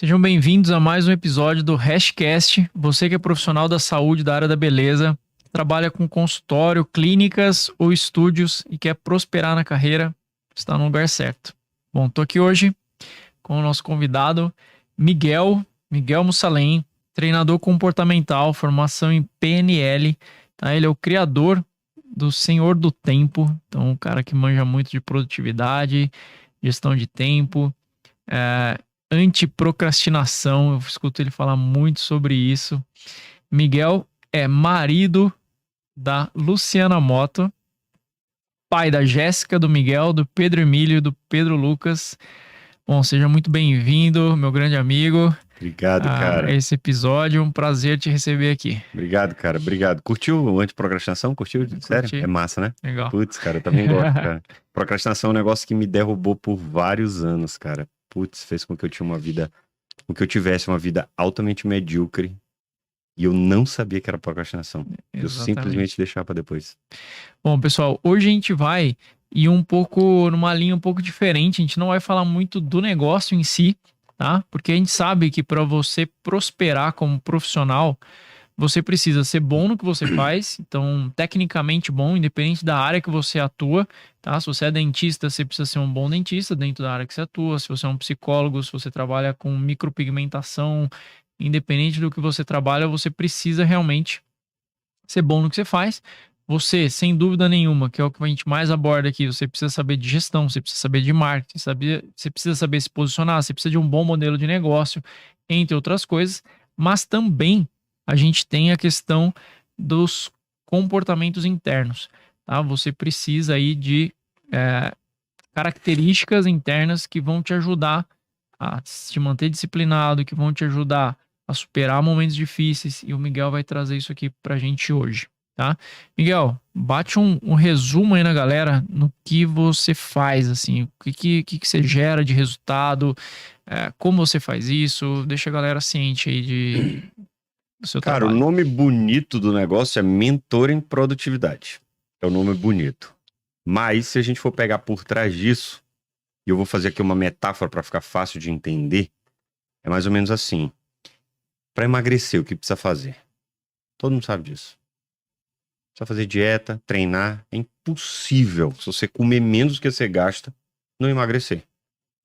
Sejam bem-vindos a mais um episódio do Hashcast. Você que é profissional da saúde, da área da beleza, trabalha com consultório, clínicas ou estúdios e quer prosperar na carreira, está no lugar certo. Bom, estou aqui hoje com o nosso convidado, Miguel Mussalem, treinador comportamental, formação em PNL. Tá? Ele é o criador do Senhor do Tempo, então um cara que manja muito de produtividade, gestão de tempo, antiprocrastinação. Eu escuto ele falar muito sobre isso. Miguel é marido da Luciana Motto, pai da Jéssica, do Miguel, do Pedro Emílio e do Pedro Lucas. Bom, seja muito bem-vindo, meu grande amigo. Obrigado, cara. Esse episódio, um prazer te receber aqui. Obrigado, cara. Obrigado. Curtiu o antiprocrastinação? Curtiu? Sério? É massa, né? Legal. Putz, cara, eu também gosto, cara. Procrastinação é um negócio que me derrubou por vários anos, cara. Putz, fez com que eu tivesse uma vida altamente medíocre e eu não sabia que era procrastinação. Exatamente. Eu simplesmente deixava pra depois. Bom, pessoal, hoje a gente vai ir numa linha um pouco diferente. A gente não vai falar muito do negócio em si, tá? Porque a gente sabe que para você prosperar como profissional, você precisa ser bom no que você faz, então tecnicamente bom, independente da área que você atua, tá? Se você é dentista, você precisa ser um bom dentista dentro da área que você atua. Se você é um psicólogo, se você trabalha com micropigmentação, independente do que você trabalha, você precisa realmente ser bom no que você faz. Você, sem dúvida nenhuma, que é o que a gente mais aborda aqui, você precisa saber de gestão, você precisa saber de marketing, você precisa saber se posicionar, você precisa de um bom modelo de negócio, entre outras coisas, mas também a gente tem a questão dos comportamentos internos, tá? Você precisa aí de características internas que vão te ajudar a te manter disciplinado, que vão te ajudar a superar momentos difíceis, e o Miguel vai trazer isso aqui pra gente hoje, tá? Miguel, bate um resumo aí na galera no que você faz, assim, o que você gera de resultado, como você faz isso, deixa a galera ciente aí do seu Cara, trabalho. o nome bonito do negócio é Mentor em Produtividade. É um nome bonito. Mas se a gente for pegar por trás disso, e eu vou fazer aqui uma metáfora para ficar fácil de entender, é mais ou menos assim. Para emagrecer, o que precisa fazer? Todo mundo sabe disso. Precisa fazer dieta, treinar. É impossível, se você comer menos do que você gasta, não emagrecer.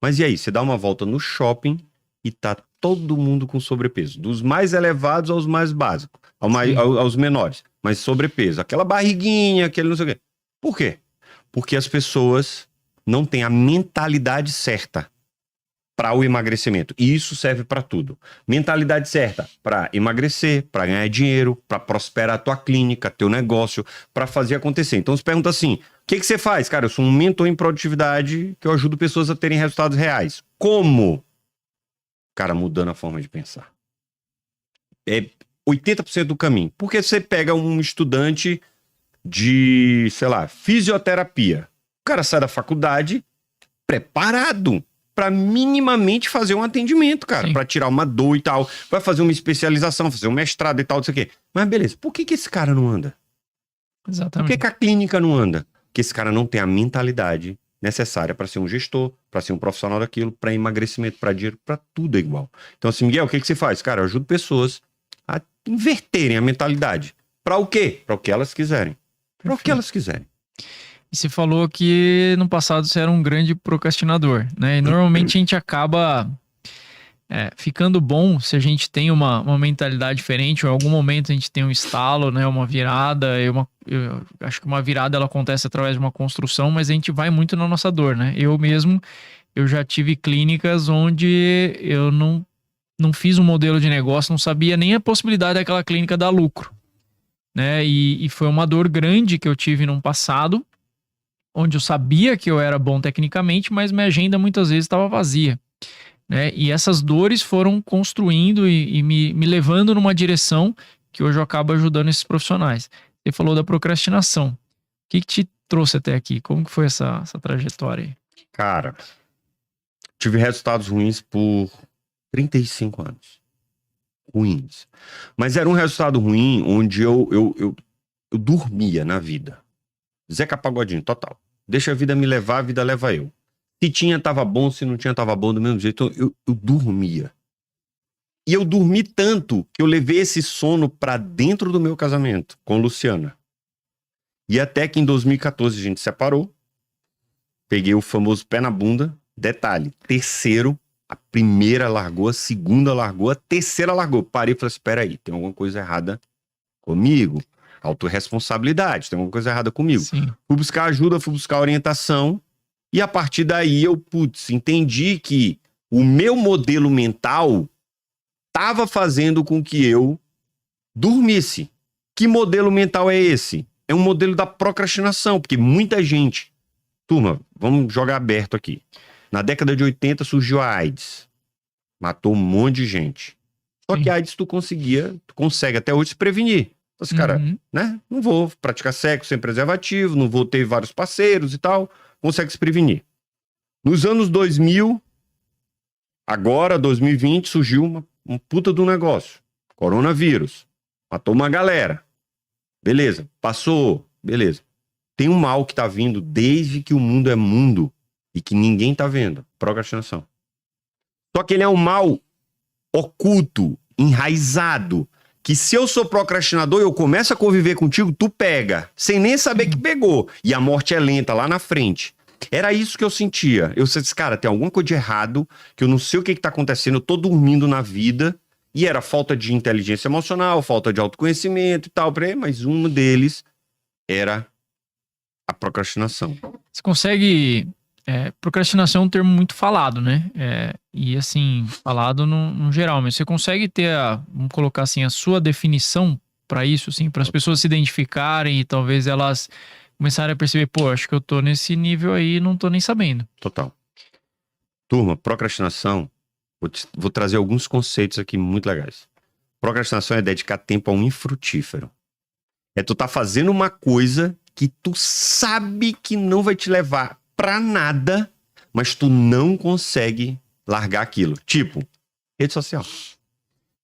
Mas e aí? Você dá uma volta no shopping e tá todo mundo com sobrepeso. Dos mais elevados aos mais básicos. Aos menores. Mas sobrepeso. Aquela barriguinha, aquele não sei o quê. Por quê? Porque as pessoas não têm a mentalidade certa para o emagrecimento. E isso serve para tudo. Mentalidade certa para emagrecer, para ganhar dinheiro, para prosperar a tua clínica, teu negócio, para fazer acontecer. Então você pergunta assim, o que você faz? Cara, eu sou um mentor em produtividade que eu ajudo pessoas a terem resultados reais. Como? Cara, mudando a forma de pensar. É 80% do caminho. Porque você pega um estudante de, sei lá, fisioterapia. O cara sai da faculdade preparado para minimamente fazer um atendimento, cara, para tirar uma dor e tal, vai fazer uma especialização, fazer um mestrado e tal, não sei o quê. Mas beleza, por que esse cara não anda? Exatamente. Por que a clínica não anda? Porque esse cara não tem a mentalidade necessária para ser um gestor, para ser um profissional daquilo, para emagrecimento, para dinheiro, para tudo é igual. Então assim, Miguel, o que você faz? Cara, eu ajudo pessoas a inverterem a mentalidade. Para o quê? Para o que elas quiserem. Para o que elas quiserem. E você falou que no passado você era um grande procrastinador, né? E normalmente a gente acaba ficando bom se a gente tem uma mentalidade diferente, ou em algum momento a gente tem um estalo, né? Uma virada. Eu acho que uma virada ela acontece através de uma construção, mas a gente vai muito na nossa dor, né? Eu já tive clínicas onde eu não fiz um modelo de negócio, não sabia nem a possibilidade daquela clínica dar lucro, né? E foi uma dor grande que eu tive no passado, onde eu sabia que eu era bom tecnicamente, mas minha agenda muitas vezes estava vazia, né? E essas dores foram construindo e me levando numa direção que hoje eu acabo ajudando esses profissionais. Você falou da procrastinação. O que te trouxe até aqui? Como que foi essa trajetória aí? Cara, tive resultados ruins por 35 anos. Ruins. Mas era um resultado ruim onde eu dormia na vida. Zeca Pagodinho, total. Deixa a vida me levar, a vida leva eu. Se tinha, tava bom. Se não tinha, tava bom do mesmo jeito. Eu dormia. E eu dormi tanto que eu levei esse sono pra dentro do meu casamento com Luciana. E até que em 2014 a gente separou. Peguei o famoso pé na bunda. Detalhe, terceiro, a primeira largou, a segunda largou, a terceira largou. Parei e falei assim, espera aí, tem alguma coisa errada comigo. Autorresponsabilidade, tem alguma coisa errada comigo. Sim. Fui buscar ajuda, fui buscar orientação. E a partir daí eu, entendi que o meu modelo mental estava fazendo com que eu dormisse. Que modelo mental é esse? É um modelo da procrastinação, porque muita gente... Turma, vamos jogar aberto aqui. Na década de 80 surgiu a AIDS. Matou um monte de gente. Só que a AIDS tu consegue até hoje se prevenir. Então, esse cara, né? Não vou praticar sexo sem preservativo, não vou ter vários parceiros e tal. Consegue se prevenir. Nos anos 2000, agora, 2020, surgiu um puta do negócio. Coronavírus. Matou uma galera. Beleza. Passou. Beleza. Tem um mal que tá vindo desde que o mundo é mundo e que ninguém tá vendo. Procrastinação. Só que ele é um mal oculto, enraizado, que se eu sou procrastinador e eu começo a conviver contigo, tu pega, sem nem saber que pegou. E a morte é lenta lá na frente. Era isso que eu sentia. Eu disse, cara, tem alguma coisa de errado, que eu não sei o que tá acontecendo, eu tô dormindo na vida. E era falta de inteligência emocional, falta de autoconhecimento e tal. Mas um deles era a procrastinação. Você consegue... procrastinação é um termo muito falado, né? E assim, falado no geral, mas você consegue ter vamos colocar assim, a sua definição para isso, assim, para as pessoas se identificarem e talvez elas começarem a perceber, pô, acho que eu tô nesse nível aí e não tô nem sabendo. Total. Turma, procrastinação, vou trazer alguns conceitos aqui muito legais. Procrastinação é dedicar tempo a um infrutífero. É tu tá fazendo uma coisa que tu sabe que não vai te levar pra nada, mas tu não consegue largar aquilo. Tipo, rede social.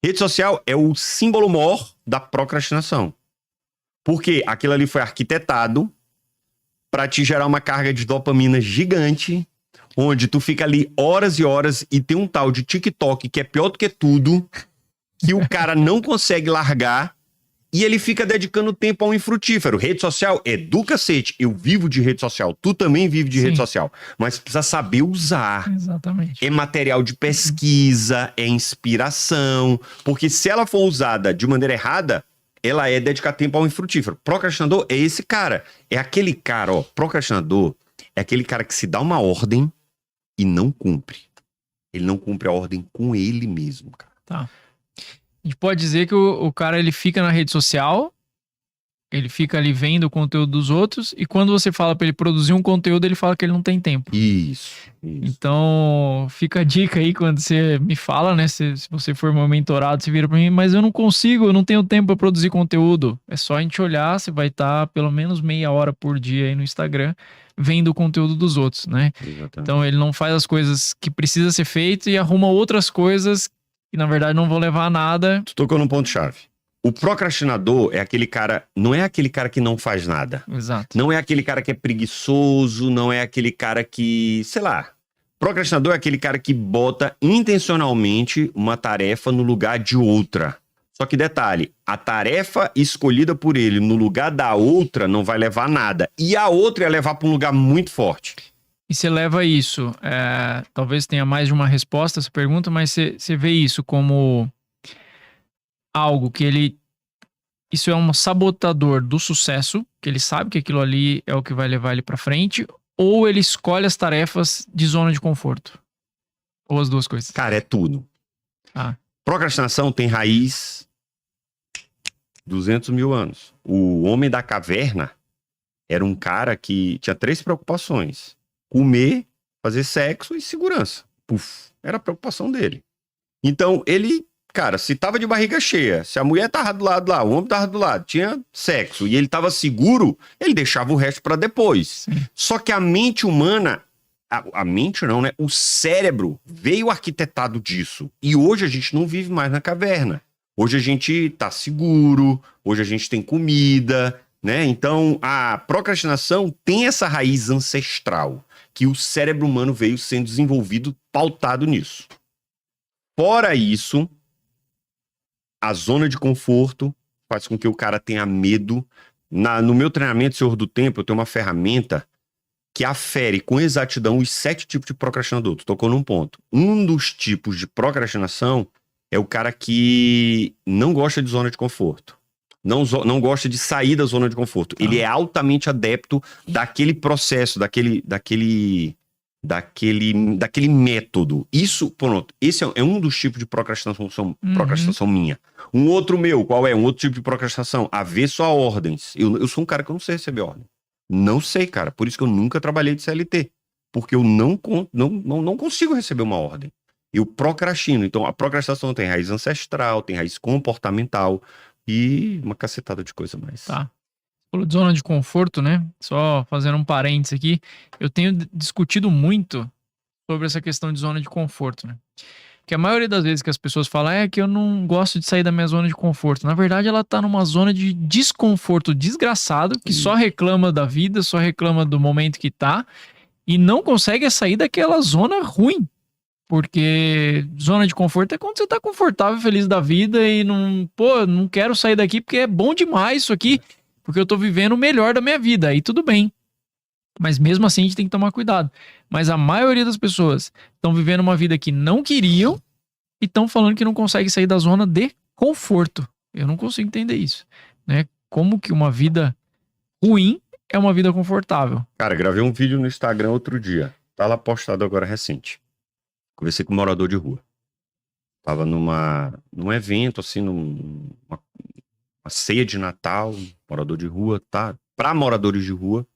Rede social é o símbolo maior da procrastinação. Porque aquilo ali foi arquitetado pra te gerar uma carga de dopamina gigante, onde tu fica ali horas e horas e tem um tal de TikTok que é pior do que tudo, que o cara não consegue largar. E ele fica dedicando tempo a um infrutífero. Rede social é do cacete. Eu vivo de rede social. Tu também vive de rede social. Mas precisa saber usar. Exatamente. É material de pesquisa, é inspiração. Porque se ela for usada de maneira errada, ela é dedicar tempo a um infrutífero. Procrastinador é esse cara. É aquele cara, ó. Procrastinador é aquele cara que se dá uma ordem e não cumpre. Ele não cumpre a ordem com ele mesmo, cara. Tá. A gente pode dizer que o cara ele fica na rede social, ele fica ali vendo o conteúdo dos outros, e quando você fala pra ele produzir um conteúdo, ele fala que ele não tem tempo. Isso. Então, fica a dica aí quando você me fala, né? Se você for meu mentorado, você vira pra mim, mas eu não consigo, eu não tenho tempo pra produzir conteúdo. É só a gente olhar, você vai estar pelo menos meia hora por dia aí no Instagram, vendo o conteúdo dos outros, né? Exatamente. Então, ele não faz as coisas que precisa ser feito e arruma outras coisas que na verdade não vão levar a nada. Tu tocou num ponto-chave. O procrastinador é aquele cara, não é aquele cara que não faz nada. Exato. Não é aquele cara que é preguiçoso, não é aquele cara que, sei lá. Procrastinador é aquele cara que bota intencionalmente uma tarefa no lugar de outra. Só que detalhe, a tarefa escolhida por ele no lugar da outra não vai levar a nada. E a outra ia levar para um lugar muito forte. E você leva isso, talvez tenha mais de uma resposta a essa pergunta, mas você vê isso como algo que isso é um sabotador do sucesso, que ele sabe que aquilo ali é o que vai levar ele pra frente, ou ele escolhe as tarefas de zona de conforto? Ou as duas coisas? Cara, é tudo. Ah. Procrastinação tem raiz 200 mil anos. O homem da caverna era um cara que tinha 3 preocupações. Comer, fazer sexo e segurança. Puf, era a preocupação dele. Então, ele, cara, se tava de barriga cheia, se a mulher tava do lado lá, o homem tava do lado, tinha sexo e ele tava seguro, ele deixava o resto pra depois. Sim. Só que a mente humana, a mente não, né? O cérebro veio arquitetado disso. E hoje a gente não vive mais na caverna. Hoje a gente tá seguro, hoje a gente tem comida, né? Então, a procrastinação tem essa raiz ancestral, que o cérebro humano veio sendo desenvolvido pautado nisso. Fora isso, A zona de conforto faz com que o cara tenha medo. No meu treinamento, Senhor do Tempo, eu tenho uma ferramenta que afere com exatidão os 7 tipos de procrastinador. Tu tocou num ponto. Um dos tipos de procrastinação é o cara que não gosta de zona de conforto. Não gosta de sair da zona de conforto. Ele é altamente adepto daquele processo, daquele método. Isso, pronto. Esse é um dos tipos de procrastinação minha. Um outro meu, qual é? Um outro tipo de procrastinação. Avesso a ordens. Eu sou um cara que eu não sei receber ordem. Não sei, cara. Por isso que eu nunca trabalhei de CLT. Porque eu não consigo receber uma ordem. Eu procrastino. Então, a procrastinação tem raiz ancestral, tem raiz comportamental e uma cacetada de coisa mais. Tá. Falou de zona de conforto, né? Só fazendo um parênteses aqui. Eu tenho discutido muito sobre essa questão de zona de conforto, né? Que a maioria das vezes que as pessoas falam é que eu não gosto de sair da minha zona de conforto. Na verdade, ela tá numa zona de desconforto desgraçado, que só reclama da vida, só reclama do momento que tá, e não consegue sair daquela zona ruim. Porque zona de conforto é quando você tá confortável, feliz da vida e não quero sair daqui porque é bom demais isso aqui, porque eu tô vivendo o melhor da minha vida. Aí tudo bem. Mas mesmo assim a gente tem que tomar cuidado. Mas a maioria das pessoas estão vivendo uma vida que não queriam e estão falando que não consegue sair da zona de conforto. Eu não consigo entender isso, né? Como que uma vida ruim é uma vida confortável? Cara, gravei um vídeo no Instagram outro dia. Tá lá postado agora recente. Conversei com um morador de rua. Tava num evento, assim, uma ceia de Natal, morador de rua, tá? Pra moradores de rua.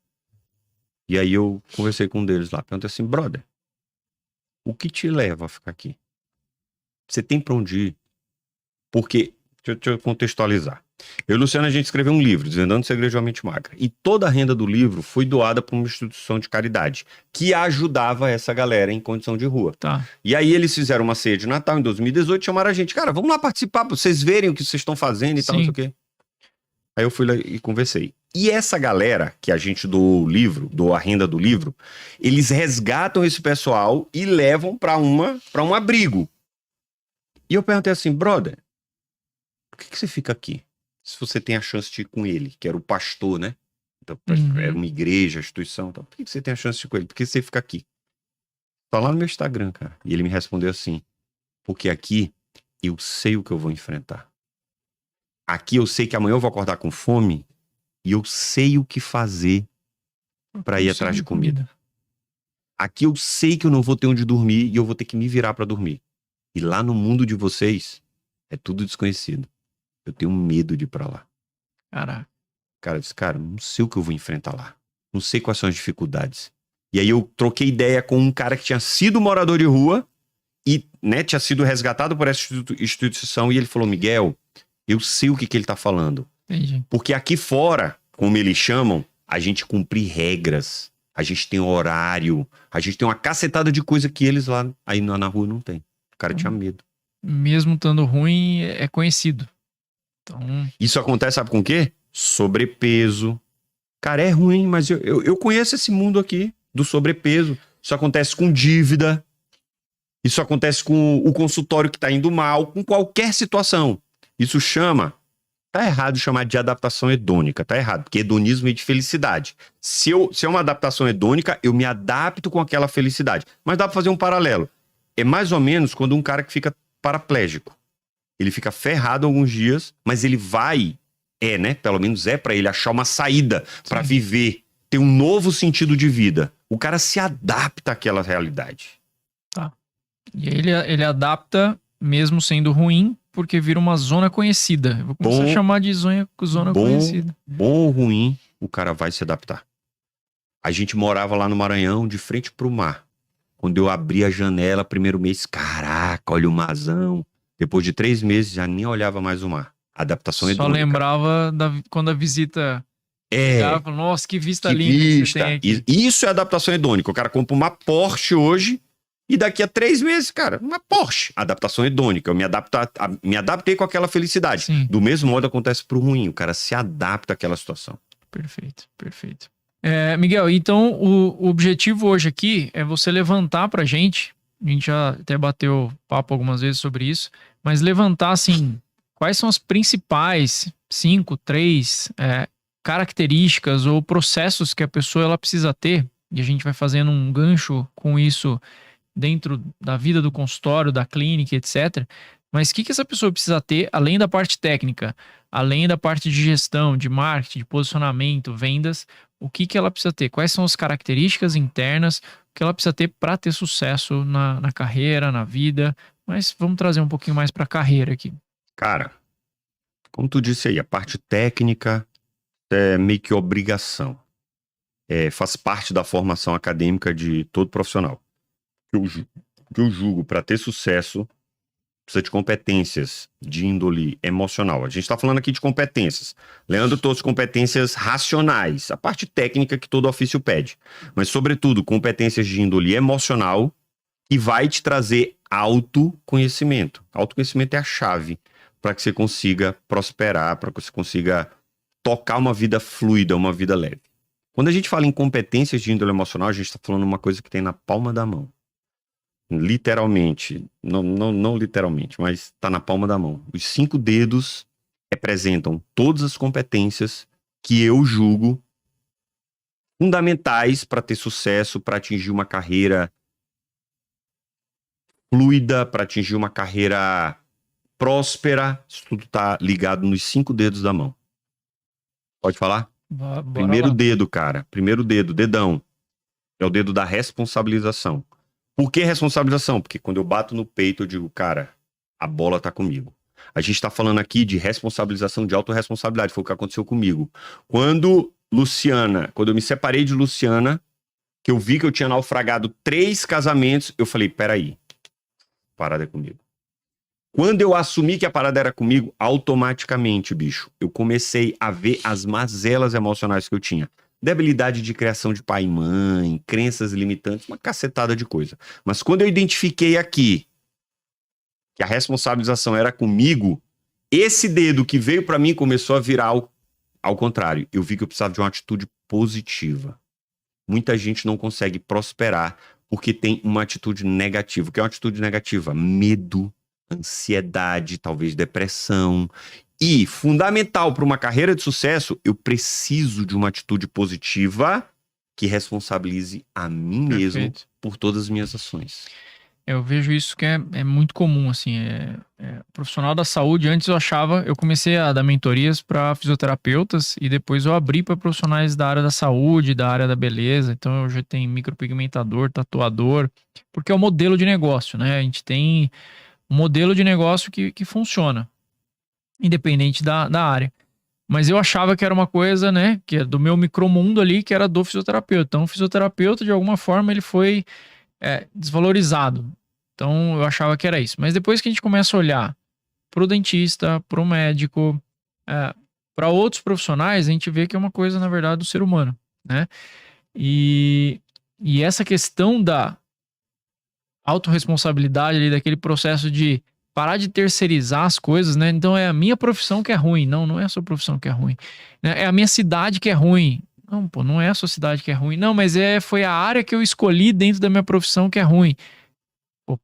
E aí eu conversei com um deles lá. Perguntei assim, brother, o que te leva a ficar aqui? Você tem pra onde ir? Porque, deixa eu contextualizar. Eu e o Luciano, a gente escreveu um livro, Desvendando o Segredo de uma Mente Magra. E toda a renda do livro foi doada para uma instituição de caridade, que ajudava essa galera em condição de rua. Tá. E aí eles fizeram uma ceia de Natal em 2018, chamaram a gente. Cara, vamos lá participar, pra vocês verem o que vocês estão fazendo e tal, não sei o quê. Aí eu fui lá e conversei. E essa galera, que a gente doou a renda do livro, eles resgatam esse pessoal e levam para um abrigo. E eu perguntei assim, brother, por que você fica aqui? Se você tem a chance de ir com ele, que era o pastor, né? Então, era uma igreja, instituição. Então, por que você tem a chance de ir com ele? Por que você fica aqui? Tá lá no meu Instagram, cara. E ele me respondeu assim, porque aqui eu sei o que eu vou enfrentar. Aqui eu sei que amanhã eu vou acordar com fome e eu sei o que fazer para ir atrás de comida. Aqui eu sei que eu não vou ter onde dormir e eu vou ter que me virar para dormir. E lá no mundo de vocês é tudo desconhecido. Eu tenho medo de ir pra lá. Caraca. Cara, eu disse, cara, não sei o que eu vou enfrentar lá. Não sei quais são as dificuldades. E aí eu troquei ideia com um cara que tinha sido morador de rua e, né, tinha sido resgatado por essa instituição e ele falou, Miguel, eu sei o que ele tá falando. Entendi. Porque aqui fora, como eles chamam, a gente cumpre regras, a gente tem horário, a gente tem uma cacetada de coisa que eles lá aí na rua não tem. O cara tinha medo. Mesmo estando ruim, é conhecido. Então... Isso acontece, sabe com o quê? Sobrepeso. Cara, é ruim, mas eu conheço esse mundo aqui do sobrepeso. Isso acontece com dívida. Isso acontece com o consultório que tá indo mal, com qualquer situação. Isso chama... Tá errado chamar de adaptação hedônica, tá errado, porque hedonismo é de felicidade. Se é uma adaptação hedônica, eu me adapto com aquela felicidade. Mas dá pra fazer um paralelo. É mais ou menos quando um cara que fica paraplégico. Ele fica ferrado alguns dias, mas ele vai, né? Pelo menos é pra ele achar uma saída pra viver, ter um novo sentido de vida. O cara se adapta àquela realidade. Tá. E aí ele adapta mesmo sendo ruim, porque vira uma zona conhecida. Eu vou começar a chamar de zona conhecida. Bom ou ruim, o cara vai se adaptar. A gente morava lá no Maranhão, de frente pro mar. Quando eu abri a janela, primeiro mês, caraca, olha o marzão. Depois de 3 meses, já nem olhava mais o mar. Adaptação hedônica. Só lembrava quando a visita... Chegava, nossa, que vista linda que você tem aqui. Isso é adaptação hedônica. O cara compra uma Porsche hoje e daqui a 3 meses, cara, uma Porsche. Adaptação hedônica. Eu me adaptei com aquela felicidade. Sim. Do mesmo modo acontece pro ruim. O cara se adapta àquela situação. Perfeito, perfeito. Miguel, então o objetivo hoje aqui é você levantar pra gente, a gente já até bateu papo algumas vezes sobre isso, mas levantar, assim, quais são as principais 5, 3 características ou processos que a pessoa ela precisa ter, e a gente vai fazendo um gancho com isso dentro da vida do consultório, da clínica, etc. Mas o que essa pessoa precisa ter, além da parte técnica, além da parte de gestão, de marketing, de posicionamento, vendas, o que ela precisa ter? Quais são as características internas que ela precisa ter para ter sucesso na carreira, na vida? Mas vamos trazer um pouquinho mais para a carreira aqui. Cara, como tu disse aí, a parte técnica é meio que obrigação. Faz parte da formação acadêmica de todo profissional. Que eu julgo, para ter sucesso, precisa de competências de índole emocional. A gente está falando aqui de competências. Leandro trouxe competências racionais, a parte técnica que todo ofício pede. Mas, sobretudo, competências de índole emocional que vai te trazer autoconhecimento. Autoconhecimento é a chave para que você consiga prosperar, para que você consiga tocar uma vida fluida, uma vida leve. Quando a gente fala em competências de índole emocional, a gente está falando uma coisa que tem na palma da mão. Literalmente, não literalmente, mas está na palma da mão. Os 5 dedos representam todas as competências que eu julgo fundamentais para ter sucesso, para atingir uma carreira fluida, para atingir uma carreira próspera. Isso tudo está ligado nos 5 dedos da mão. Pode falar? Primeiro dedo, cara. Primeiro dedo, dedão. É o dedo da responsabilização. Por que responsabilização? Porque quando eu bato no peito, eu digo, cara, a bola tá comigo. A gente tá falando aqui de responsabilização, de autorresponsabilidade. Foi o que aconteceu comigo. Quando eu me separei de Luciana, que eu vi que eu tinha naufragado 3 casamentos, eu falei, peraí, a parada é comigo. Quando eu assumi que a parada era comigo, automaticamente, bicho, eu comecei a ver as mazelas emocionais que eu tinha. Debilidade de criação de pai e mãe, crenças limitantes, uma cacetada de coisa. Mas quando eu identifiquei aqui que a responsabilização era comigo, esse dedo que veio pra mim começou a virar ao contrário. Eu vi que eu precisava de uma atitude positiva. Muita gente não consegue prosperar porque tem uma atitude negativa. O que é uma atitude negativa? Medo, ansiedade, talvez depressão. E, fundamental para uma carreira de sucesso, eu preciso de uma atitude positiva que responsabilize a mim mesmo por todas as minhas ações. Eu vejo isso que é muito comum, assim, profissional da saúde. Antes eu comecei a dar mentorias para fisioterapeutas e depois eu abri para profissionais da área da saúde, da área da beleza. Então eu já tenho micropigmentador, tatuador, porque é o modelo de negócio, né? A gente tem um modelo de negócio que funciona, independente da área. Mas eu achava que era uma coisa, né, que é do meu micromundo ali, que era do fisioterapeuta. Então o fisioterapeuta, de alguma forma, ele foi desvalorizado. Então eu achava que era isso. Mas depois que a gente começa a olhar pro dentista, pro médico, para outros profissionais, a gente vê que é uma coisa, na verdade, do ser humano, né? E essa questão da autorresponsabilidade ali, daquele processo de parar de terceirizar as coisas, né? Então é a minha profissão que é ruim. Não é a sua profissão que é ruim. É a minha cidade que é ruim. Não, pô, não é a sua cidade que é ruim. Não, mas foi a área que eu escolhi dentro da minha profissão que é ruim. Pô,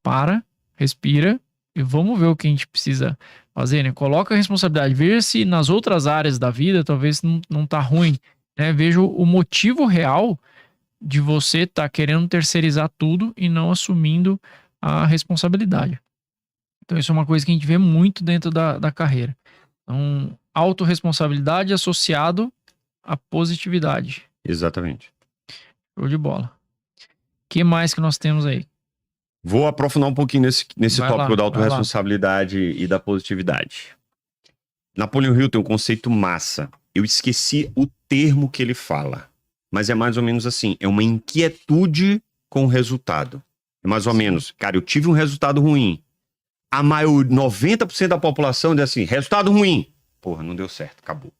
respira e vamos ver o que a gente precisa fazer, né? Coloca a responsabilidade. Veja se nas outras áreas da vida talvez não tá ruim, né? Veja o motivo real de você estar querendo terceirizar tudo e não assumindo a responsabilidade. Então isso é uma coisa que a gente vê muito dentro da carreira. Então, autorresponsabilidade associado à positividade. Exatamente. Show de bola. O que mais que nós temos aí? Vou aprofundar um pouquinho nesse tópico da vai lá. autorresponsabilidade e da positividade. Napoleon Hill tem um conceito massa. Eu esqueci o termo que ele fala. Mas é mais ou menos assim. É uma inquietude com o resultado. É mais ou menos. Cara, eu tive um resultado ruim. A maior, 90% da população diz assim, resultado ruim. Porra, não deu certo, acabou.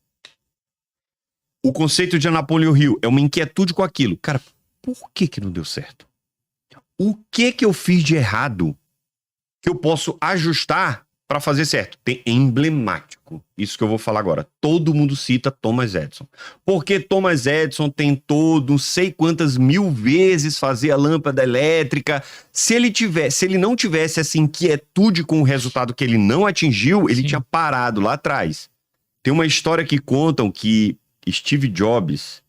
O conceito de Napoleon Hill é uma inquietude com aquilo. Cara, por que não deu certo? O que eu fiz de errado que eu posso ajustar para fazer certo. É emblemático. Isso que eu vou falar agora. Todo mundo cita Thomas Edison. Porque Thomas Edison tentou não sei quantas mil vezes fazer a lâmpada elétrica. Se ele não tivesse essa inquietude com o resultado que ele não atingiu, ele tinha parado lá atrás. Tem uma história que contam que Steve Jobs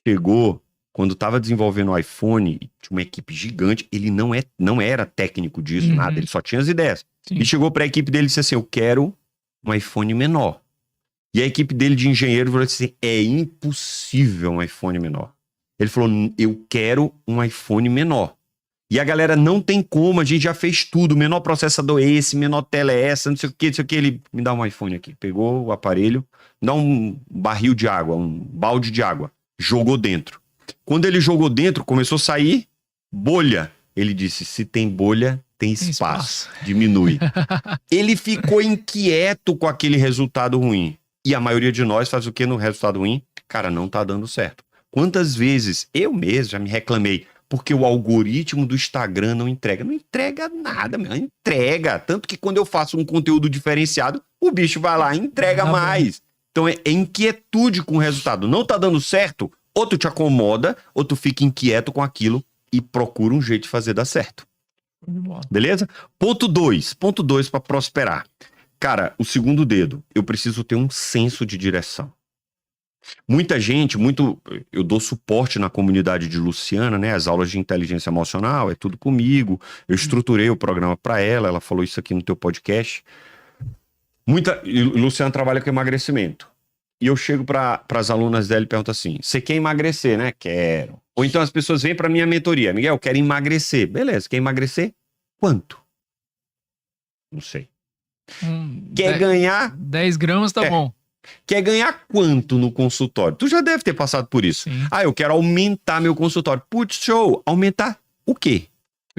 chegou quando estava desenvolvendo o iPhone, tinha uma equipe gigante, ele não era técnico disso, nada, ele só tinha as ideias. Sim. E chegou para a equipe dele e disse assim, eu quero um iPhone menor. E a equipe dele de engenheiro falou assim, é impossível um iPhone menor. Ele falou, eu quero um iPhone menor. E a galera, não tem como, a gente já fez tudo, menor processador esse, menor tela essa, não sei o que, ele me dá um iPhone aqui. Pegou o aparelho, me dá um barril de água, um balde de água, jogou dentro. Quando ele jogou dentro, começou a sair bolha. Ele disse, se tem bolha, tem espaço. Diminui. Ele ficou inquieto com aquele resultado ruim. E a maioria de nós faz o que no resultado ruim? Cara, não tá dando certo. Quantas vezes eu mesmo já me reclamei porque o algoritmo do Instagram não entrega. Não entrega nada, meu. Entrega. Tanto que quando eu faço um conteúdo diferenciado, o bicho vai lá e entrega mais. Então é inquietude com o resultado. Não tá dando certo? Ou tu te acomoda, ou tu fica inquieto com aquilo e procura um jeito de fazer dar certo. Beleza? Ponto 2 para prosperar. Cara, o segundo dedo. Eu preciso ter um senso de direção. Muita gente, eu dou suporte na comunidade de Luciana, né? As aulas de inteligência emocional, é tudo comigo. Eu estruturei o programa para ela falou isso aqui no teu podcast. Luciana trabalha com emagrecimento. E eu chego para as alunas dela e pergunto assim, você quer emagrecer, né? Quero. Ou então as pessoas vêm para minha mentoria, Miguel, eu quero emagrecer. Beleza, quer emagrecer? Quanto? Não sei. Quer ganhar? 10 gramas tá bom. Quer ganhar quanto no consultório? Tu já deve ter passado por isso. Sim. Eu quero aumentar meu consultório. Putz, show. Aumentar o quê?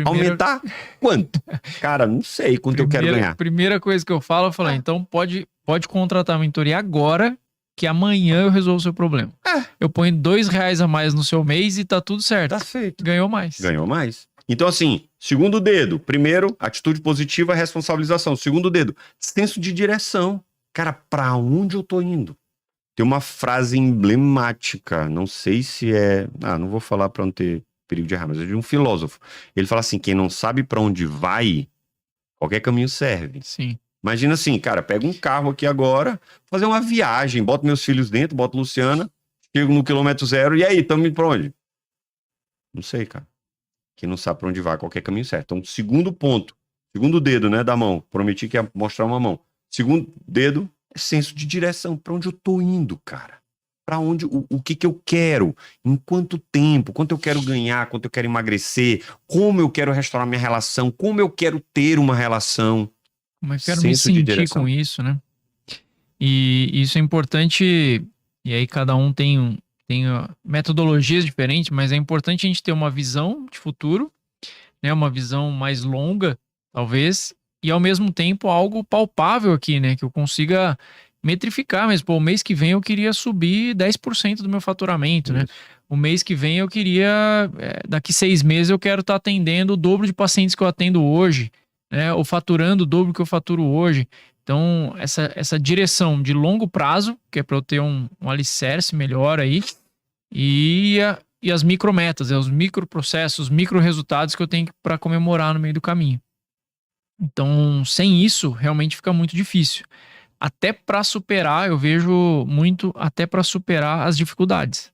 Aumentar quanto? Cara, não sei quanto eu quero ganhar. Primeira coisa que eu falo, então pode contratar a mentoria agora, que amanhã eu resolvo o seu problema. Eu ponho R$2 a mais no seu mês e tá tudo certo. Tá feito. Ganhou mais. Ganhou mais. Então assim, segundo dedo. Primeiro, atitude positiva, responsabilização. Segundo dedo, senso de direção. Cara, pra onde eu tô indo? Tem uma frase emblemática, não sei se é... não vou falar pra não ter perigo de errar, mas é de um filósofo. Ele fala assim, quem não sabe pra onde vai, qualquer caminho serve. Sim. Imagina assim, cara, pega um carro aqui agora, fazer uma viagem, boto meus filhos dentro, boto Luciana, chego no quilômetro 0, e aí, tamo indo pra onde? Não sei, cara. Quem não sabe pra onde vai, qualquer caminho serve. Então, segundo ponto, segundo dedo, né, da mão, prometi que ia mostrar uma mão. Segundo dedo é senso de direção. Pra onde eu tô indo, cara? Pra onde, o que que eu quero? Em quanto tempo? Quanto eu quero ganhar? Quanto eu quero emagrecer? Como eu quero restaurar minha relação? Como eu quero ter uma relação? Como eu quero me sentir com isso, né? E isso é importante, e aí cada um tem metodologias diferentes, mas é importante a gente ter uma visão de futuro, né? Uma visão mais longa, talvez, e ao mesmo tempo algo palpável aqui, né? Que eu consiga metrificar, mas o mês que vem eu queria subir 10% do meu faturamento, né? O mês que vem eu queria, daqui 6 meses eu quero estar atendendo o dobro de pacientes que eu atendo hoje, né? Ou faturando o dobro que eu faturo hoje. Então, essa direção de longo prazo, que é para eu ter um alicerce melhor aí, e as micrometas, os microprocessos, os micro-resultados que eu tenho para comemorar no meio do caminho. Então, sem isso, realmente fica muito difícil. Até para superar, eu vejo muito, até para superar as dificuldades.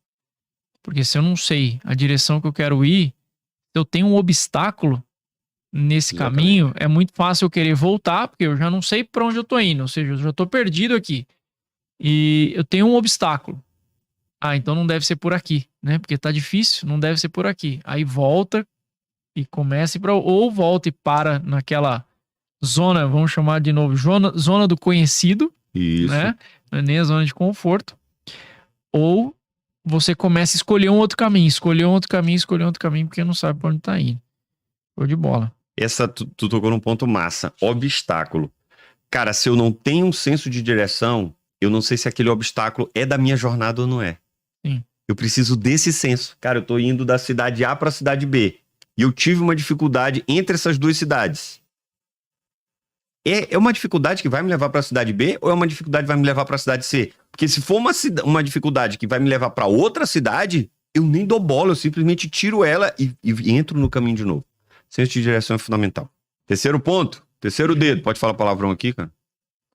Porque se eu não sei a direção que eu quero ir, se eu tenho um obstáculo nesse caminho, é muito fácil eu querer voltar, porque eu já não sei para onde eu tô indo, ou seja, eu já tô perdido aqui. E eu tenho um obstáculo. Então não deve ser por aqui, né? Porque tá difícil, não deve ser por aqui. Aí volta e começa ou volta e para naquela zona, vamos chamar de novo, zona do conhecido, isso, né? Não é nem a zona de conforto. Ou você começa a escolher um outro caminho, porque não sabe para onde tá indo. Show de bola. Tu tocou num ponto massa. Obstáculo. Cara, se eu não tenho um senso de direção, eu não sei se aquele obstáculo é da minha jornada ou não é. Sim. Eu preciso desse senso. Cara, eu tô indo da cidade A pra cidade B. E eu tive uma dificuldade entre essas duas cidades. É uma dificuldade que vai me levar para a cidade B ou é uma dificuldade que vai me levar para a cidade C? Porque se for uma dificuldade que vai me levar para outra cidade, eu nem dou bola, eu simplesmente tiro ela e entro no caminho de novo. Senso de direção é fundamental. Terceiro ponto, terceiro dedo. Pode falar palavrão aqui, cara?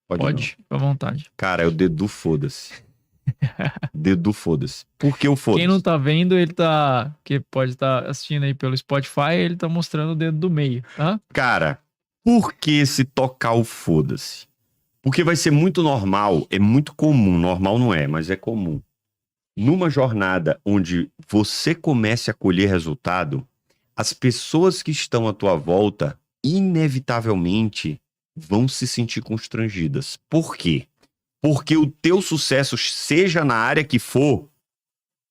Pode, fica à vontade. Cara, é o dedo do foda-se. Dedo do foda-se. Por que o foda-se? Quem não tá vendo, ele tá... Que pode estar assistindo aí pelo Spotify, ele tá mostrando o dedo do meio, tá? Cara, por que se tocar o foda-se? Porque vai ser muito normal, é muito comum, normal não é, mas é comum. Numa jornada onde você comece a colher resultado, as pessoas que estão à tua volta, inevitavelmente, vão se sentir constrangidas. Por quê? Porque o teu sucesso, seja na área que for,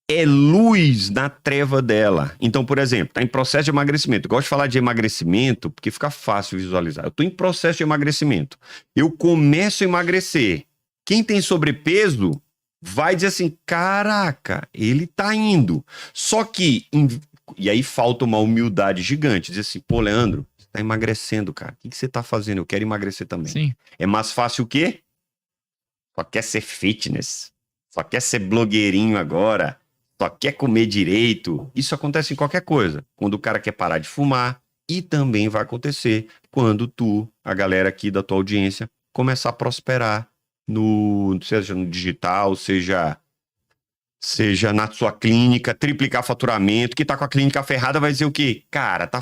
é luz na treva dela. Então, por exemplo, tá em processo de emagrecimento. Eu gosto de falar de emagrecimento porque fica fácil visualizar. Eu tô em processo de emagrecimento. Eu começo a emagrecer. Quem tem sobrepeso vai dizer assim, caraca, ele tá indo. Só que, e aí falta uma humildade gigante. Dizer assim, pô, Leandro, você tá emagrecendo, cara. O que você tá fazendo? Eu quero emagrecer também. Sim. É mais fácil o quê? Só quer ser fitness. Só quer ser blogueirinho agora. Só quer comer direito. Isso acontece em qualquer coisa. Quando o cara quer parar de fumar. E também vai acontecer quando tu, a galera aqui da tua audiência, começar a prosperar seja no digital, seja na sua clínica, triplicar faturamento. Que tá com a clínica ferrada vai dizer o quê? Cara, tá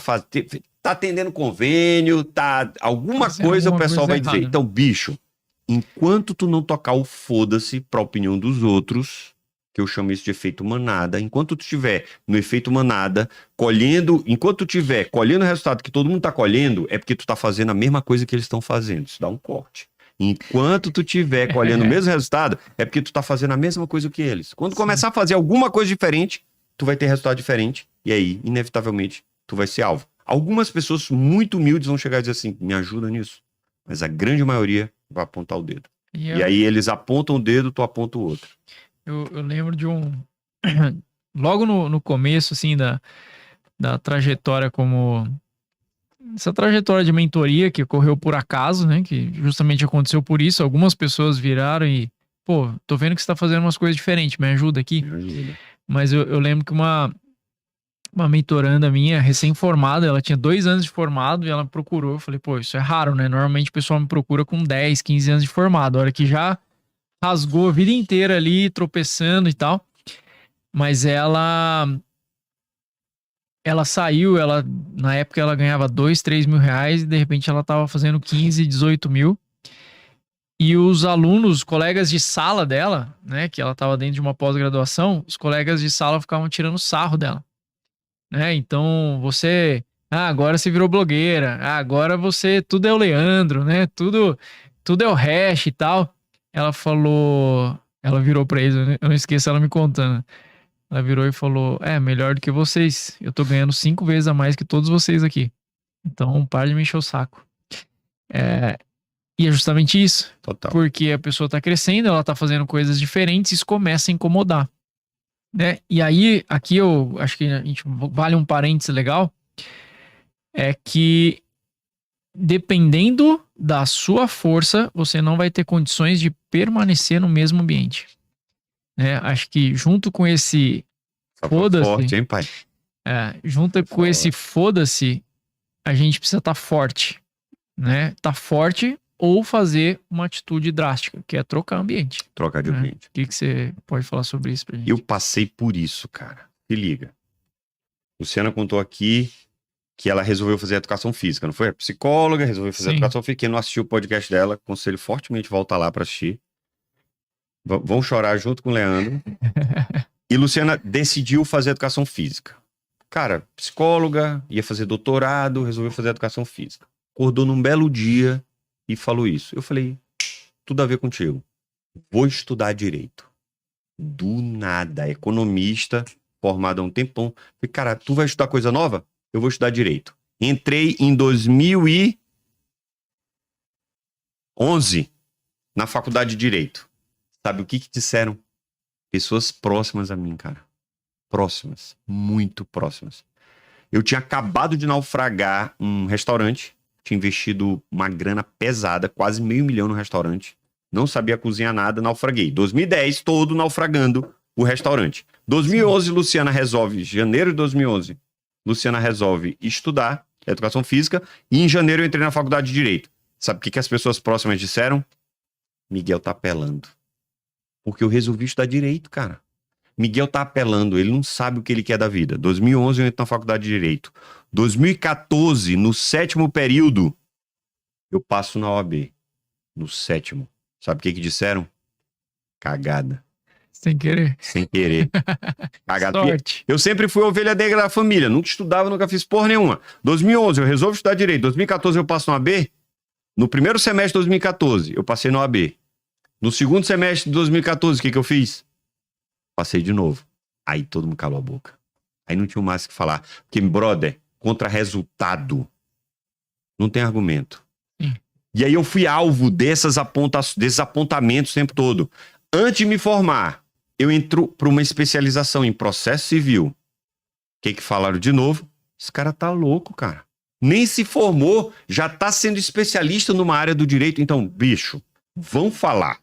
atendendo convênio, alguma coisa o pessoal vai dizer. Então, bicho, enquanto tu não tocar o foda-se pra opinião dos outros, que eu chamo isso de efeito manada, enquanto tu estiver no efeito manada, enquanto tu estiver colhendo o resultado que todo mundo tá colhendo, é porque tu tá fazendo a mesma coisa que eles estão fazendo. Isso dá um corte. Enquanto tu estiver colhendo o mesmo resultado, é porque tu tá fazendo a mesma coisa que eles. Quando começar a fazer alguma coisa diferente, tu vai ter resultado diferente, e aí, inevitavelmente, tu vai ser alvo. Algumas pessoas muito humildes vão chegar e dizer assim, me ajuda nisso. Mas a grande maioria vai apontar o dedo. E aí eles apontam o dedo, tu aponta o outro. Eu lembro de logo no começo, assim, da trajetória essa trajetória de mentoria que ocorreu por acaso, né? Que justamente aconteceu por isso. Algumas pessoas viraram e, pô, tô vendo que você tá fazendo umas coisas diferentes, me ajuda aqui. Me ajuda. Mas eu lembro que uma mentoranda minha, recém-formada, ela tinha 2 anos de formado e ela me procurou. Eu falei, pô, isso é raro, né? Normalmente o pessoal me procura com 10, 15 anos de formado. A hora que já rasgou a vida inteira ali, tropeçando e tal. Mas ela saiu, na época ela ganhava 2, 3 mil reais e de repente ela tava fazendo 15, 18 mil. E os alunos, os colegas de sala dela, né, que ela tava dentro de uma pós-graduação, os colegas de sala ficavam tirando sarro dela, né? Então, agora você virou blogueira, agora tudo é o Leandro, né? Tudo é o hash e tal. Ela virou pra eles, eu não esqueço ela me contando. Ela virou e falou, melhor do que vocês. Eu tô ganhando 5 vezes a mais que todos vocês aqui. Então, para de me encher o saco. E é justamente isso. Total. Porque a pessoa tá crescendo, ela tá fazendo coisas diferentes e isso começa a incomodar. Né? E aí, aqui eu acho que a gente vale um parênteses legal. É que dependendo da sua força, você não vai ter condições de permanecer no mesmo ambiente. Né? Acho que junto com esse foda-se, forte, hein, pai? junto com esse foda-se, a gente precisa estar forte, né? Tá forte ou fazer uma atitude drástica, que é trocar ambiente. Trocar de ambiente. O que você pode falar sobre isso pra gente? Eu passei por isso, cara. Se liga. Luciana contou aqui que ela resolveu fazer educação física, não foi? A psicóloga resolveu fazer educação física. Quem não assistiu o podcast dela, aconselho fortemente voltar lá pra assistir. Vão chorar junto com o Leandro. E Luciana decidiu fazer educação física. Cara, psicóloga, ia fazer doutorado, resolveu fazer educação física. Acordou num belo dia e falou isso. Eu falei, tudo a ver contigo. Vou estudar direito. Do nada, economista, formado há um tempão. Falei, cara, tu vai estudar coisa nova? Eu vou estudar direito. Entrei em 2011 na faculdade de direito. Sabe o que disseram? Pessoas próximas a mim, cara. Próximas. Muito próximas. Eu tinha acabado de naufragar um restaurante. tinha investido uma grana pesada, quase R$500 mil no restaurante. Não sabia cozinhar nada, naufraguei. 2010, todo naufragando o restaurante. 2011, Luciana resolve, janeiro de 2011, Luciana resolve estudar educação física e em janeiro eu entrei na faculdade de Direito. Sabe o que as pessoas próximas disseram? Miguel tá apelando. Porque eu resolvi estudar Direito, cara. Miguel tá apelando, ele não sabe o que ele quer da vida. 2011 eu entro na faculdade de Direito. 2014, no 7º período, eu passo na OAB. No 7º. Sabe o que disseram? Cagada. Sem querer. Sem querer. Cagada. Sorte. Eu sempre fui ovelha negra da família. Nunca estudava, nunca fiz porra nenhuma. 2011 eu resolvo estudar Direito. 2014 eu passo na OAB. No primeiro semestre de 2014 eu passei na OAB. No segundo semestre de 2014, o que eu fiz? Passei de novo. Aí todo mundo calou a boca. Aí não tinha mais o que falar. Porque, brother, contra resultado, não tem argumento. E aí eu fui alvo desses apontamentos o tempo todo. Antes de me formar, eu entro para uma especialização em processo civil. O que falaram de novo? Esse cara tá louco, cara. Nem se formou, já tá sendo especialista numa área do direito. Então, bicho, vão falar.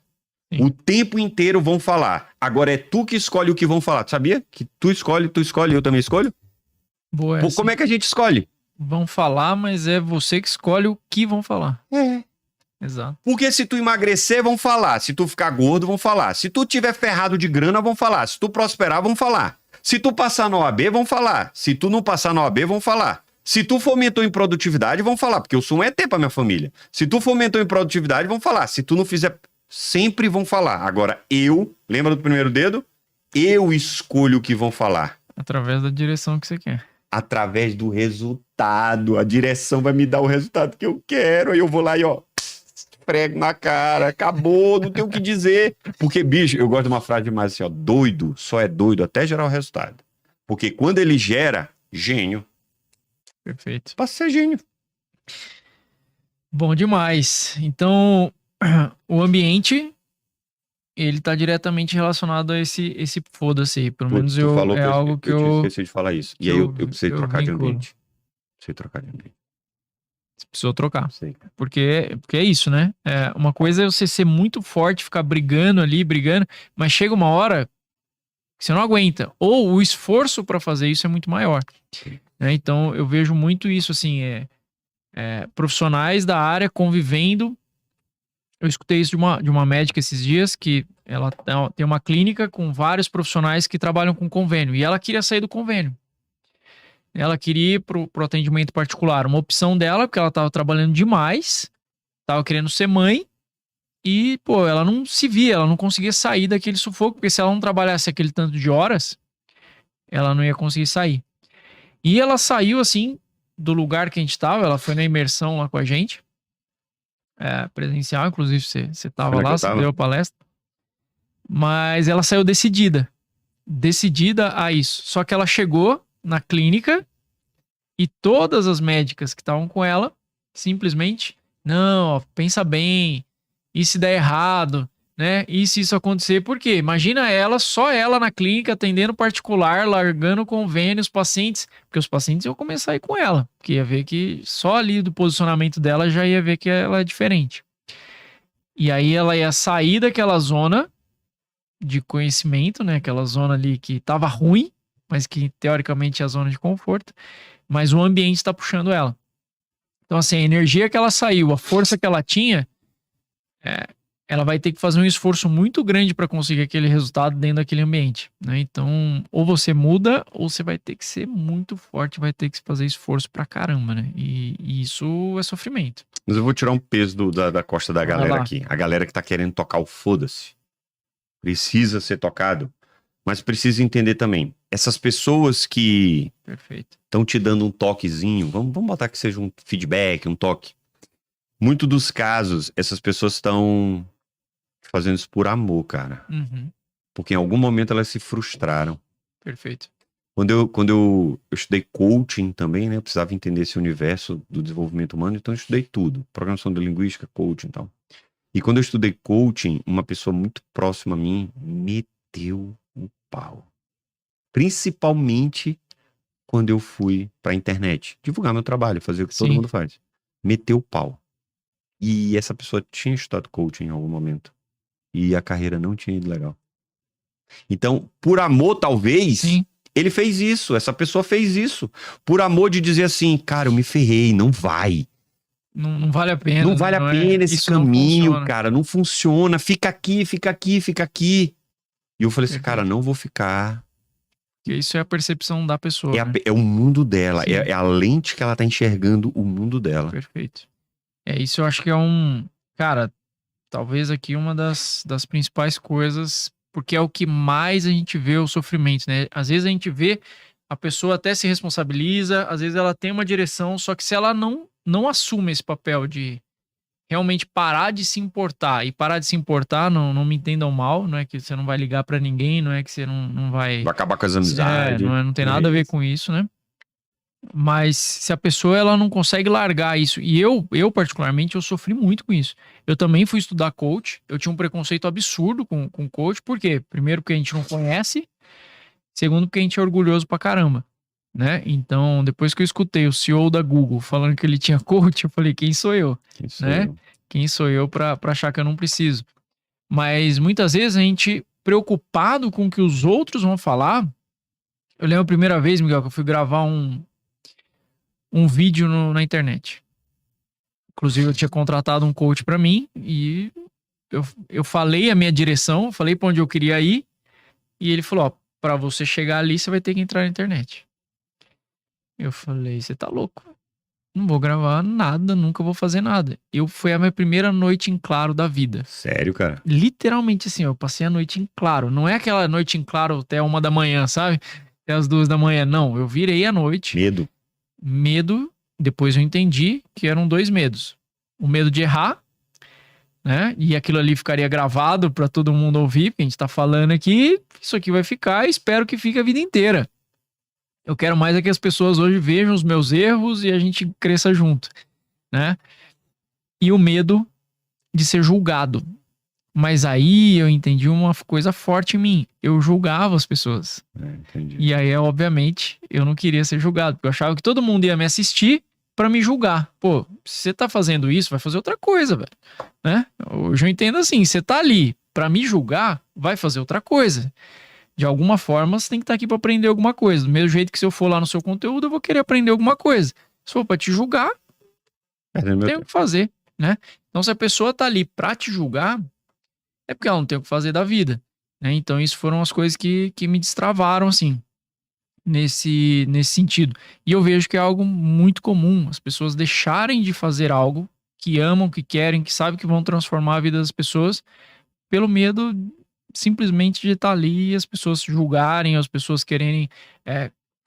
Sim. O tempo inteiro vão falar. Agora é tu que escolhe o que vão falar. Tu sabia? Que tu escolhe, eu também escolho? Boa, Pô, como é que a gente escolhe? Vão falar, mas é você que escolhe o que vão falar. É. Exato. Porque se tu emagrecer, vão falar. Se tu ficar gordo, vão falar. Se tu tiver ferrado de grana, vão falar. Se tu prosperar, vão falar. Se tu passar na OAB, vão falar. Se tu não passar na OAB, vão falar. Se tu for mentor em produtividade, vão falar. Porque eu sou um ET pra minha família. Se tu for mentor em produtividade, vão falar. Se tu não fizer... Sempre vão falar. Agora, lembra do primeiro dedo? Eu escolho o que vão falar. Através da direção que você quer. Através do resultado. A direção vai me dar o resultado que eu quero. Aí eu vou lá e, prego na cara. Acabou, não tem o que dizer. Porque, bicho, eu gosto de uma frase demais assim, doido só é doido até gerar o resultado. Porque quando ele gera, gênio. Perfeito. Passa a ser gênio. Bom demais. Então... O ambiente, ele tá diretamente relacionado a esse foda-se aí. Pelo menos algo que eu esqueci de falar isso. E aí eu precisei trocar de ambiente. Precisei trocar de ambiente. Você precisou trocar. Sim. Porque é isso, né? Uma coisa é você ser muito forte, ficar brigando, mas chega uma hora que você não aguenta. Ou o esforço para fazer isso é muito maior. Né? Então, eu vejo muito isso, assim, profissionais da área convivendo. Eu escutei isso de uma médica esses dias, que ela tem uma clínica com vários profissionais que trabalham com convênio. E ela queria sair do convênio. Ela queria ir pro atendimento particular. Uma opção dela, porque ela estava trabalhando demais, estava querendo ser mãe, e, ela não se via, ela não conseguia sair daquele sufoco, porque se ela não trabalhasse aquele tanto de horas, ela não ia conseguir sair. E ela saiu, assim, do lugar que a gente estava, ela foi na imersão lá com a gente, presencial, inclusive você tava lá, você deu a palestra, mas ela saiu decidida a isso, só que ela chegou na clínica e todas as médicas que estavam com ela, simplesmente, não, pensa bem, e se der errado, né, e se isso acontecer, por quê? Imagina só ela na clínica, atendendo particular, largando convênio, os pacientes, porque os pacientes iam começar a ir com ela, porque ia ver que só ali do posicionamento dela já ia ver que ela é diferente. E aí ela ia sair daquela zona de conhecimento, né, aquela zona ali que tava ruim, mas que teoricamente é a zona de conforto, mas o ambiente está puxando ela. Então, assim, a energia que ela saiu, a força que ela tinha, ela vai ter que fazer um esforço muito grande para conseguir aquele resultado dentro daquele ambiente, né? Então, ou você muda, ou você vai ter que ser muito forte, vai ter que fazer esforço pra caramba, né? E isso é sofrimento. Mas eu vou tirar um peso da costa da galera aqui. A galera que tá querendo tocar o foda-se. Precisa ser tocado. Mas precisa entender também. Essas pessoas que estão te dando um toquezinho, vamos botar que seja um feedback, um toque. Muito dos casos, essas pessoas estão fazendo isso por amor, cara. Uhum. Porque em algum momento elas se frustraram. Perfeito. Quando eu estudei coaching também, né? Eu precisava entender esse universo do desenvolvimento humano, então eu estudei tudo. Programação de linguística, coaching e tal. E quando eu estudei coaching, uma pessoa muito próxima a mim meteu o pau. Principalmente quando eu fui pra internet divulgar meu trabalho, fazer o que todo mundo faz. meteu o pau. E essa pessoa tinha estudado coaching em algum momento. E a carreira não tinha ido legal. Então, por amor, talvez, Sim. ele fez isso. Essa pessoa fez isso. Por amor de dizer assim, cara, eu me ferrei, não vai. Não vale a pena. Não vale a pena esse isso não caminho, funciona. cara. Não funciona. Fica aqui, fica aqui, fica aqui. E eu falei assim, Perfeito. cara, não vou ficar. Porque isso é a percepção da pessoa. Né? É o mundo dela. Sim. É a lente que ela tá enxergando o mundo dela. Perfeito. Isso eu acho que cara, talvez aqui uma das principais coisas, porque é o que mais a gente vê o sofrimento, né? Às vezes a gente vê, a pessoa até se responsabiliza, às vezes ela tem uma direção, só que se ela não assume esse papel de realmente parar de se importar, e parar de se importar, não me entendam mal, não é que você não vai ligar pra ninguém, não é que você não vai... Vai acabar com as amizades. não tem nada a ver com isso, né? Mas se a pessoa ela não consegue largar isso, e eu particularmente, eu sofri muito com isso. Eu também fui estudar coach, eu tinha um preconceito absurdo com coach, por quê? Primeiro porque a gente não conhece, segundo porque a gente é orgulhoso pra caramba, né? Então, depois que eu escutei o CEO da Google falando que ele tinha coach, eu falei, quem sou eu? Né? Quem sou eu pra achar que eu não preciso? Mas muitas vezes a gente, preocupado com o que os outros vão falar, eu lembro a primeira vez, Miguel, que eu fui gravar um vídeo na internet. Inclusive, eu tinha contratado um coach pra mim e eu falei a minha direção, falei pra onde eu queria ir e ele falou, ó, pra você chegar ali, você vai ter que entrar na internet. Eu falei, você tá louco? Não vou gravar nada, nunca vou fazer nada. Foi a minha primeira noite em claro da vida. Sério, cara? Literalmente assim, eu passei a noite em claro. Não é aquela noite em claro até 1 da manhã, sabe? Até as 2 da manhã. Não, eu virei a noite. Medo, depois eu entendi que eram 2 medos. O medo de errar, né? E aquilo ali ficaria gravado para todo mundo ouvir, porque a gente tá falando aqui, isso aqui vai ficar e espero que fique a vida inteira. Eu quero mais é que as pessoas hoje vejam os meus erros e a gente cresça junto, né? E o medo de ser julgado. Mas aí eu entendi uma coisa forte em mim. Eu julgava as pessoas. Entendi. E aí, obviamente, eu não queria ser julgado, porque eu achava que todo mundo ia me assistir pra me julgar. Pô, se você tá fazendo isso, vai fazer outra coisa, velho. Né? Hoje eu entendo assim, você tá ali pra me julgar, vai fazer outra coisa. De alguma forma, você tem que estar aqui pra aprender alguma coisa. Do mesmo jeito que se eu for lá no seu conteúdo, eu vou querer aprender alguma coisa. Se for pra te julgar, não tem o que fazer, né? Então, se a pessoa tá ali pra te julgar, é porque ela não tem o que fazer da vida, né? Então, isso foram as coisas que me destravaram, assim, nesse sentido. E eu vejo que é algo muito comum, as pessoas deixarem de fazer algo que amam, que querem, que sabem que vão transformar a vida das pessoas, pelo medo simplesmente de estar ali e as pessoas julgarem, as pessoas quererem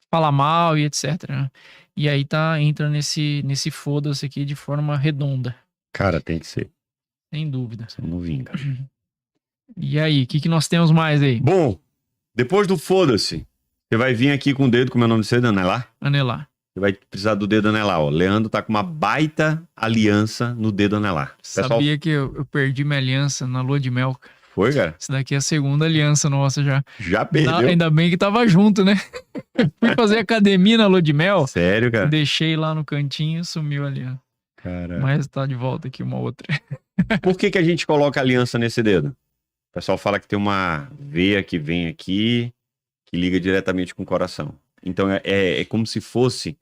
falar mal e etc. Né? E aí entra nesse foda-se aqui de forma redonda. Cara, tem que ser. Sem dúvida. Você não vinga. E aí, o que nós temos mais aí? Bom, depois do foda-se, você vai vir aqui com o dedo, como é o nome de você, Anelar? Anelar. Você vai precisar do dedo anelar, ó. Leandro tá com uma baita aliança no dedo anelar. Sabia que eu perdi minha aliança na lua de mel. Foi, cara? Isso daqui é a segunda aliança nossa já. Já perdeu? Ainda bem que tava junto, né? Fui fazer academia na lua de mel. Sério, cara? Deixei lá no cantinho, sumiu a aliança. Cara. Mas tá de volta aqui uma outra. Por que a gente coloca aliança nesse dedo? O pessoal fala que tem uma veia que vem aqui, que liga diretamente com o coração. Então é como se fosse,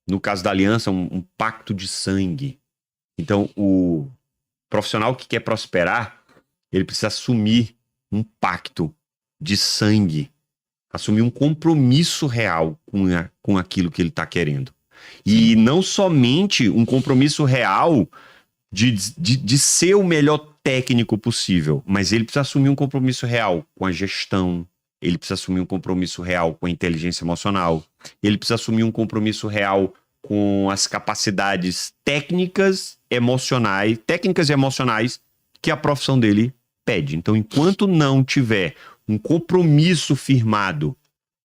no caso da aliança, um pacto de sangue. Então o profissional que quer prosperar, ele precisa assumir um pacto de sangue, assumir um compromisso real com aquilo que ele está querendo. E não somente um compromisso real de ser o melhor técnico possível, mas ele precisa assumir um compromisso real com a gestão, ele precisa assumir um compromisso real com a inteligência emocional, ele precisa assumir um compromisso real com as capacidades técnicas e emocionais que a profissão dele pede. Então, enquanto não tiver um compromisso firmado,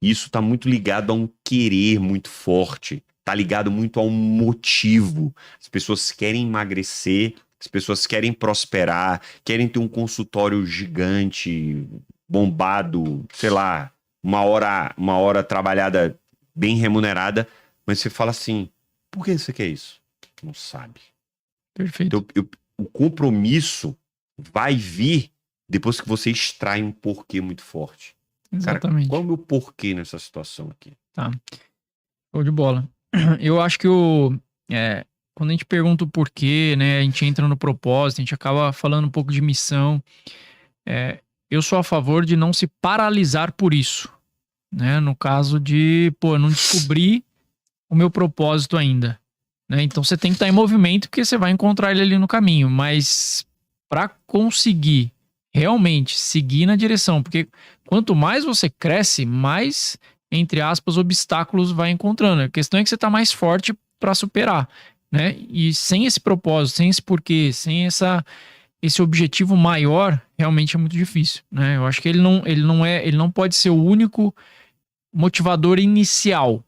isso está muito ligado a um querer muito forte, está ligado muito a um motivo. As pessoas querem emagrecer, as pessoas querem prosperar, querem ter um consultório gigante, bombado, sei lá, uma hora trabalhada bem remunerada, mas você fala assim, por que você quer isso? Não sabe. Perfeito. Então, o compromisso vai vir depois que você extrai um porquê muito forte. Cara, Exatamente. qual é o meu porquê nessa situação aqui? Tá. Show de bola. Eu acho que quando a gente pergunta o porquê, né, a gente entra no propósito, a gente acaba falando um pouco de missão. Eu sou a favor de não se paralisar por isso, né? No caso de, eu não descobri o meu propósito ainda, né? Então você tem que estar em movimento porque você vai encontrar ele ali no caminho, mas para conseguir realmente seguir na direção, porque quanto mais você cresce, mais, entre aspas, obstáculos vai encontrando. A questão é que você está mais forte para superar, né? E sem esse propósito, sem esse porquê, sem esse objetivo maior, realmente é muito difícil, né? Eu acho que ele não pode ser o único motivador inicial.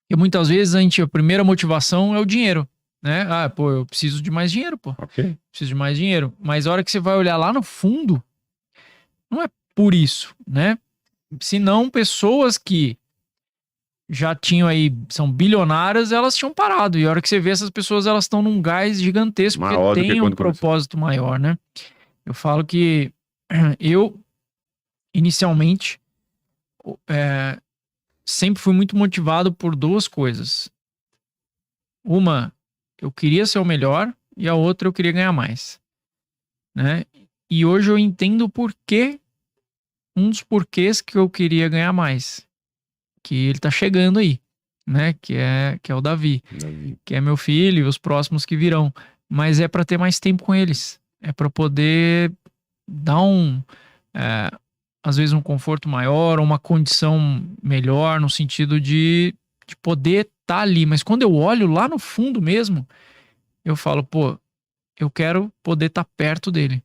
E muitas vezes a primeira motivação é o dinheiro, né? Eu preciso de mais dinheiro, Ok. preciso de mais dinheiro. Mas a hora que você vai olhar lá no fundo, não é por isso, né? Senão, pessoas que já tinham aí, são bilionárias, elas tinham parado. E a hora que você vê essas pessoas, elas estão num gás gigantesco, porque Maior do que tem um quando começou. propósito maior, né? Eu falo que eu, inicialmente, sempre fui muito motivado por duas coisas. Uma, eu queria ser o melhor, e a outra, eu queria ganhar mais, né? E hoje eu entendo o porquê, um dos porquês que eu queria ganhar mais. Que ele tá chegando aí, né? Que é o Davi, que é meu filho e os próximos que virão. Mas é para ter mais tempo com eles. É para poder dar às vezes um conforto maior, uma condição melhor, no sentido de poder estar ali. Mas quando eu olho lá no fundo mesmo, eu falo, eu quero poder estar perto dele.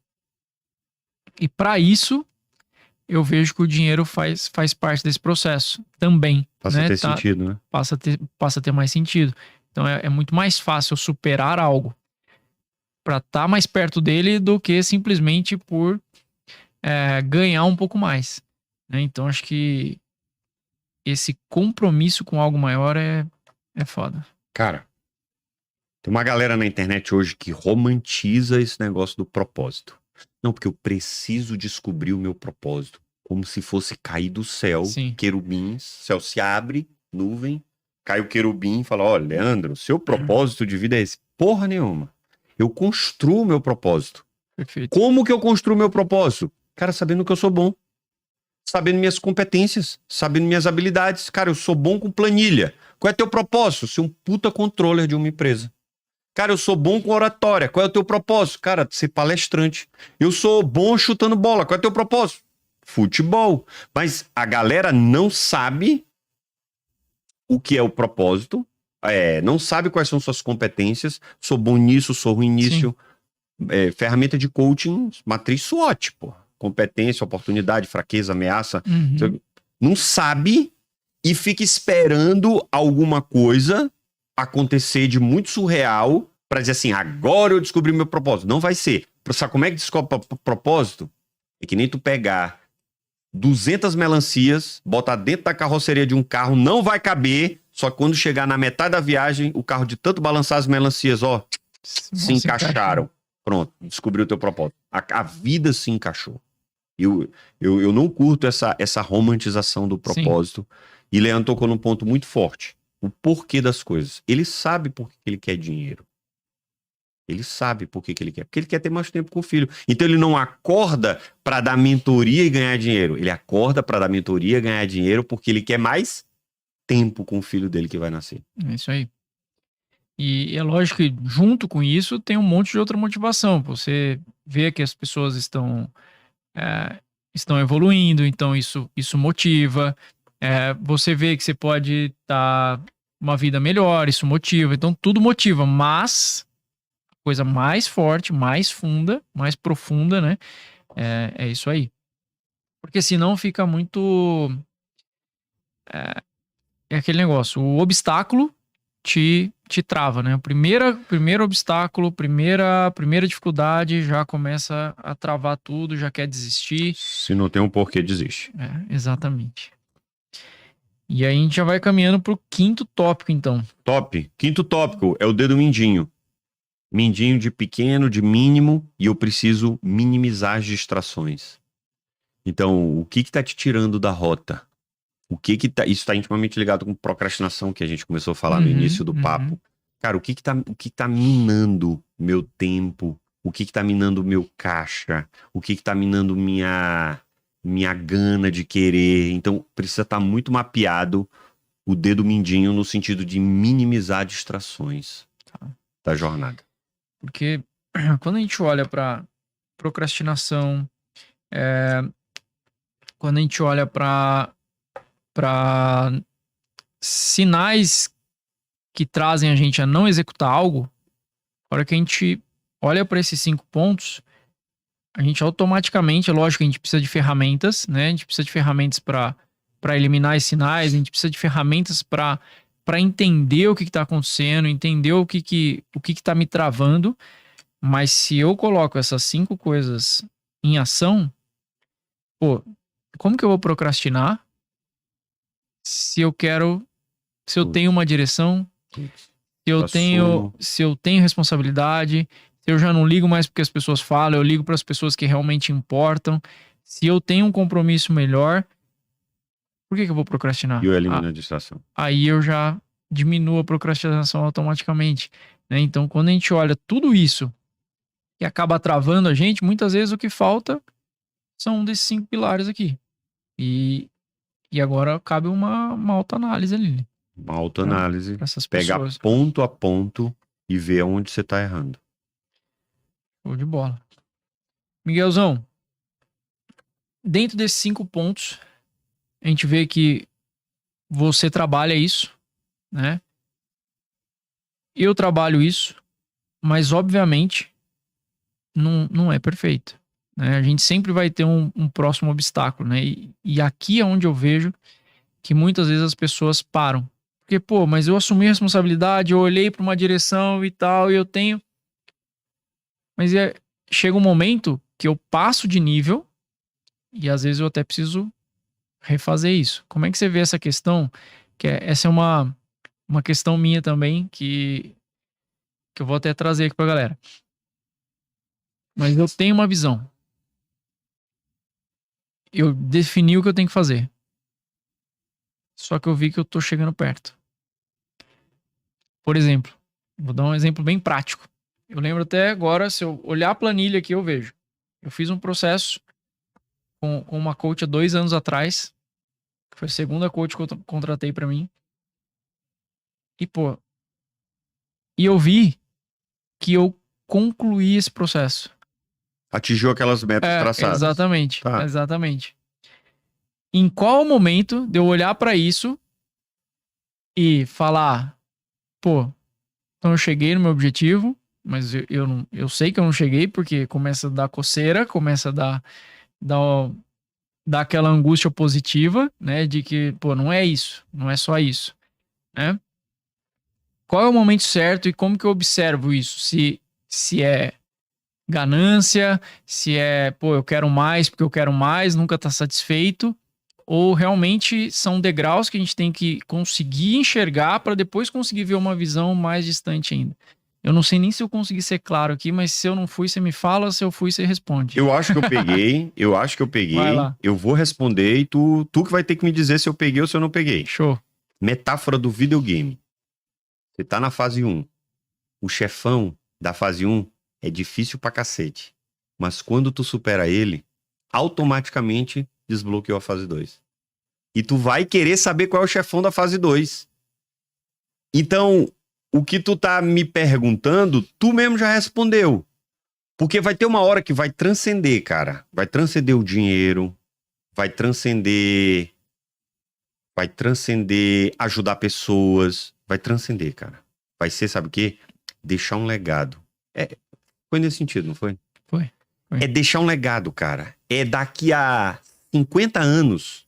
E para isso, eu vejo que o dinheiro faz parte desse processo também. Passa né? a ter sentido, né? Passa a ter mais sentido. Então é muito mais fácil superar algo para estar mais perto dele do que simplesmente por ganhar um pouco mais, né? Então acho que esse compromisso com algo maior é foda. Cara, tem uma galera na internet hoje que romantiza esse negócio do propósito. Não, porque eu preciso descobrir o meu propósito. Como se fosse cair do céu, Sim. querubins, céu se abre, nuvem, cai o querubim e fala, olha, Leandro, seu propósito de vida é esse. Porra nenhuma. Eu construo o meu propósito. Perfeito. Como que eu construo o meu propósito? Cara, sabendo que eu sou bom. Sabendo minhas competências, sabendo minhas habilidades. Cara, eu sou bom com planilha. Qual é teu propósito? Ser um puta controller de uma empresa. Cara, eu sou bom com oratória. Qual é o teu propósito? Cara, ser palestrante. Eu sou bom chutando bola. Qual é o teu propósito? Futebol. Mas a galera não sabe o que é o propósito, não sabe quais são suas competências. Sou bom nisso, sou ruim nisso. Ferramenta de coaching, matriz SWOT, pô. Competência, oportunidade, fraqueza, ameaça. Uhum. Não sabe e fica esperando alguma coisa acontecer de muito surreal para dizer assim, agora eu descobri meu propósito. Não vai ser. Sabe como é que descobre propósito? É que nem tu pegar 200 melancias, botar dentro da carroceria de um carro, não vai caber, só que quando chegar na metade da viagem, o carro de tanto balançar as melancias, se encaixaram. Pronto, descobriu o teu propósito. A vida se encaixou. Eu não curto essa romantização do propósito. Sim. E Leandro tocou num ponto muito forte. O porquê das coisas. Ele sabe por que ele quer dinheiro. Ele sabe por que ele quer. Porque ele quer ter mais tempo com o filho. Então ele não acorda para dar mentoria e ganhar dinheiro. Ele acorda para dar mentoria e ganhar dinheiro porque ele quer mais tempo com o filho dele que vai nascer. É isso aí. E é lógico que junto com isso tem um monte de outra motivação. Você vê que as pessoas estão evoluindo, então isso motiva. Você vê que você pode estar uma vida melhor, isso motiva. Então tudo motiva, mas a coisa mais forte, mais funda, mais profunda, né? É isso aí. Porque senão fica muito... É aquele negócio, o obstáculo te trava, né? O primeiro obstáculo, primeira dificuldade já começa a travar tudo, já quer desistir. Se não tem um porquê, desiste. Exatamente. E aí a gente já vai caminhando pro quinto tópico, então. Top. Quinto tópico é o dedo mindinho. Mindinho de pequeno, de mínimo, e eu preciso minimizar as distrações. Então, o que tá te tirando da rota? O que tá... Isso tá intimamente ligado com procrastinação, que a gente começou a falar no início do papo. Cara, o que tá minando meu tempo? O que tá minando meu caixa? O que tá minando minha gana de querer? Então, precisa estar muito mapeado o dedo mindinho no sentido de minimizar distrações da jornada. Porque quando a gente olha para procrastinação, quando a gente olha para sinais que trazem a gente a não executar algo, a hora que a gente olha para esses 5 pontos, a gente automaticamente, é lógico que a gente precisa de ferramentas, né? A gente precisa de ferramentas para eliminar esses sinais, a gente precisa de ferramentas para entender o que está acontecendo, entender o que está me travando. Mas se eu coloco essas 5 coisas em ação, pô, como que eu vou procrastinar se eu tenho uma direção, se eu tenho responsabilidade, se eu já não ligo mais porque as pessoas falam, eu ligo para as pessoas que realmente importam, se eu tenho um compromisso melhor, por que eu vou procrastinar? E eu elimino a distração. Aí eu já diminuo a procrastinação automaticamente, né? Então, quando a gente olha tudo isso e acaba travando a gente, muitas vezes o que falta são um desses 5 pilares aqui. E agora cabe uma autoanálise ali. Uma autoanálise. Pra essas pegar pessoas. ponto a ponto e ver onde você tá errando. Show de bola. Miguelzão, dentro desses 5 pontos, a gente vê que você trabalha isso, né? Eu trabalho isso, mas obviamente não é perfeito, né? A gente sempre vai ter um próximo obstáculo, né? E aqui é onde eu vejo que muitas vezes as pessoas param. Porque, pô, mas eu assumi a responsabilidade, eu olhei para uma direção e tal, e eu tenho... Mas chega um momento que eu passo de nível e às vezes eu até preciso refazer isso. Como é que você vê essa questão? Essa é uma questão minha também que eu vou até trazer aqui pra galera. Mas eu tenho uma visão. Eu defini o que eu tenho que fazer. Só que eu vi que eu tô chegando perto. Por exemplo, vou dar um exemplo bem prático. Eu lembro até agora, se eu olhar a planilha aqui, eu vejo. Eu fiz um processo com uma coach há 2 anos atrás, que foi a segunda coach que eu contratei pra mim. E, pô, eu vi que eu concluí esse processo. Atingiu aquelas metas traçadas. Exatamente, exatamente. Em qual momento de eu olhar pra isso e falar, pô, então eu cheguei no meu objetivo, mas eu sei que eu não cheguei porque começa a dar coceira, começa a dar aquela angústia positiva, né, de que, pô, não é isso, não é só isso, né? Qual é o momento certo e como que eu observo isso? Se é ganância, se é, pô, eu quero mais porque eu quero mais, nunca tá satisfeito, ou realmente são degraus que a gente tem que conseguir enxergar para depois conseguir ver uma visão mais distante ainda. Eu não sei nem se eu consegui ser claro aqui, mas se eu não fui, você me fala, se eu fui, você responde. Eu acho que eu peguei, Vai lá. Eu vou responder e tu que vai ter que me dizer se eu peguei ou se eu não peguei. Show. Metáfora do videogame. Você tá na fase 1. O chefão da fase 1 é difícil pra cacete. Mas quando tu supera ele, automaticamente desbloqueou a fase 2. E tu vai querer saber qual é o chefão da fase 2. Então, o que tu tá me perguntando, tu mesmo já respondeu. Porque vai ter uma hora que vai transcender, cara. Vai transcender o dinheiro, vai transcender ajudar pessoas, vai transcender, cara. Vai ser, sabe o quê? Deixar um legado. Foi nesse sentido, não foi? Foi. É deixar um legado, cara. É daqui a 50 anos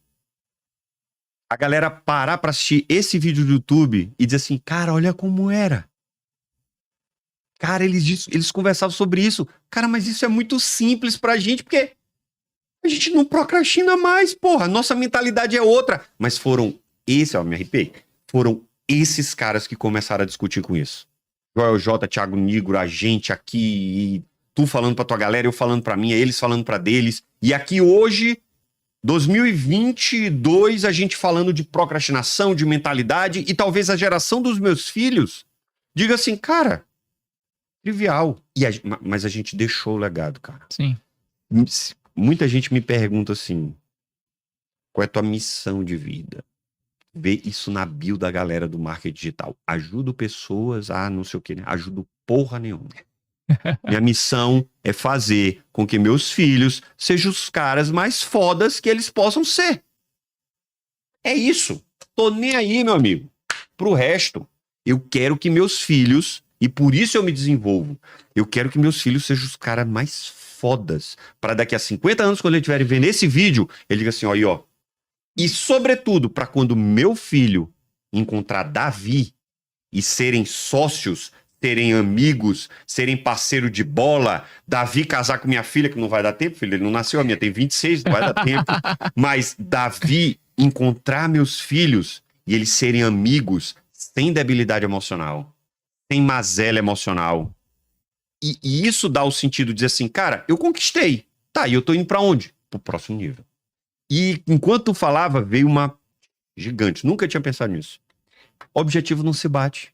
a galera parar pra assistir esse vídeo do YouTube e dizer assim, cara, olha como era. Cara, eles conversavam sobre isso. Cara, mas isso é muito simples pra gente, porque a gente não procrastina mais, porra. Nossa mentalidade é outra. Mas foram ó, me arrepiei. Foram esses caras que começaram a discutir com isso. Joel J, Thiago Nigro, a gente aqui, e tu falando pra tua galera, eu falando pra mim, eles falando pra deles. E aqui hoje, 2022, a gente falando de procrastinação, de mentalidade, e talvez a geração dos meus filhos diga assim, cara, trivial. Mas a gente deixou o legado, cara. Sim. Muita gente me pergunta assim, qual é a tua missão de vida? Vê isso na bio da galera do marketing digital. Ajudo pessoas a não sei o que, né? Ajudo porra nenhuma. Minha missão é fazer com que meus filhos sejam os caras mais fodas que eles possam ser. É isso. Tô nem aí, meu amigo. Pro resto, eu quero que meus filhos, e por isso eu me desenvolvo, eu quero que meus filhos sejam os caras mais fodas. Para daqui a 50 anos, quando eles estiverem vendo esse vídeo, ele diga assim, ó, aí, ó. E, sobretudo, para quando meu filho encontrar Davi e serem sócios, serem amigos, serem parceiro de bola, Davi casar com minha filha, que não vai dar tempo, filho, ele não nasceu, a minha tem 26, não vai dar tempo. Mas Davi encontrar meus filhos e eles serem amigos sem debilidade emocional, sem mazela emocional. E isso dá o sentido de dizer assim, cara, eu conquistei. Tá, e eu tô indo para onde? Pro próximo nível. E enquanto tu falava, veio uma gigante. Nunca tinha pensado nisso. Objetivo não se bate.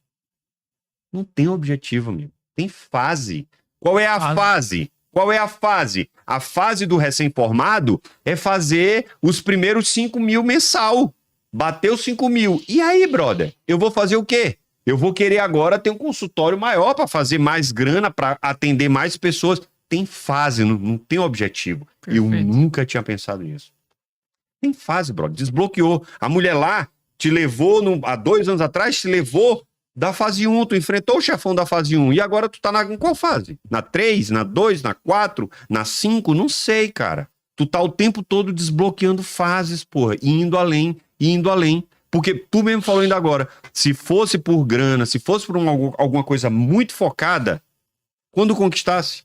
Não tem objetivo, amigo. Tem fase. Qual é a fase? Qual é a fase? A fase do recém-formado é fazer os primeiros 5 mil mensal. Bateu 5 mil. E aí, brother? Eu vou fazer o quê? Eu vou querer agora ter um consultório maior para fazer mais grana, para atender mais pessoas. Tem fase, não tem objetivo. Perfeito. Eu nunca tinha pensado nisso. Tem fase, brother. Desbloqueou. A mulher lá te levou, há 2 anos atrás, te levou da fase 1. Tu enfrentou o chefão da fase 1. E agora tu tá em qual fase? Na 3, na 2, na 4, na 5? Não sei, cara. Tu tá o tempo todo desbloqueando fases, porra. E indo além, e indo além. Porque tu mesmo falou ainda agora, se fosse por grana, se fosse por alguma coisa muito focada, quando conquistasse,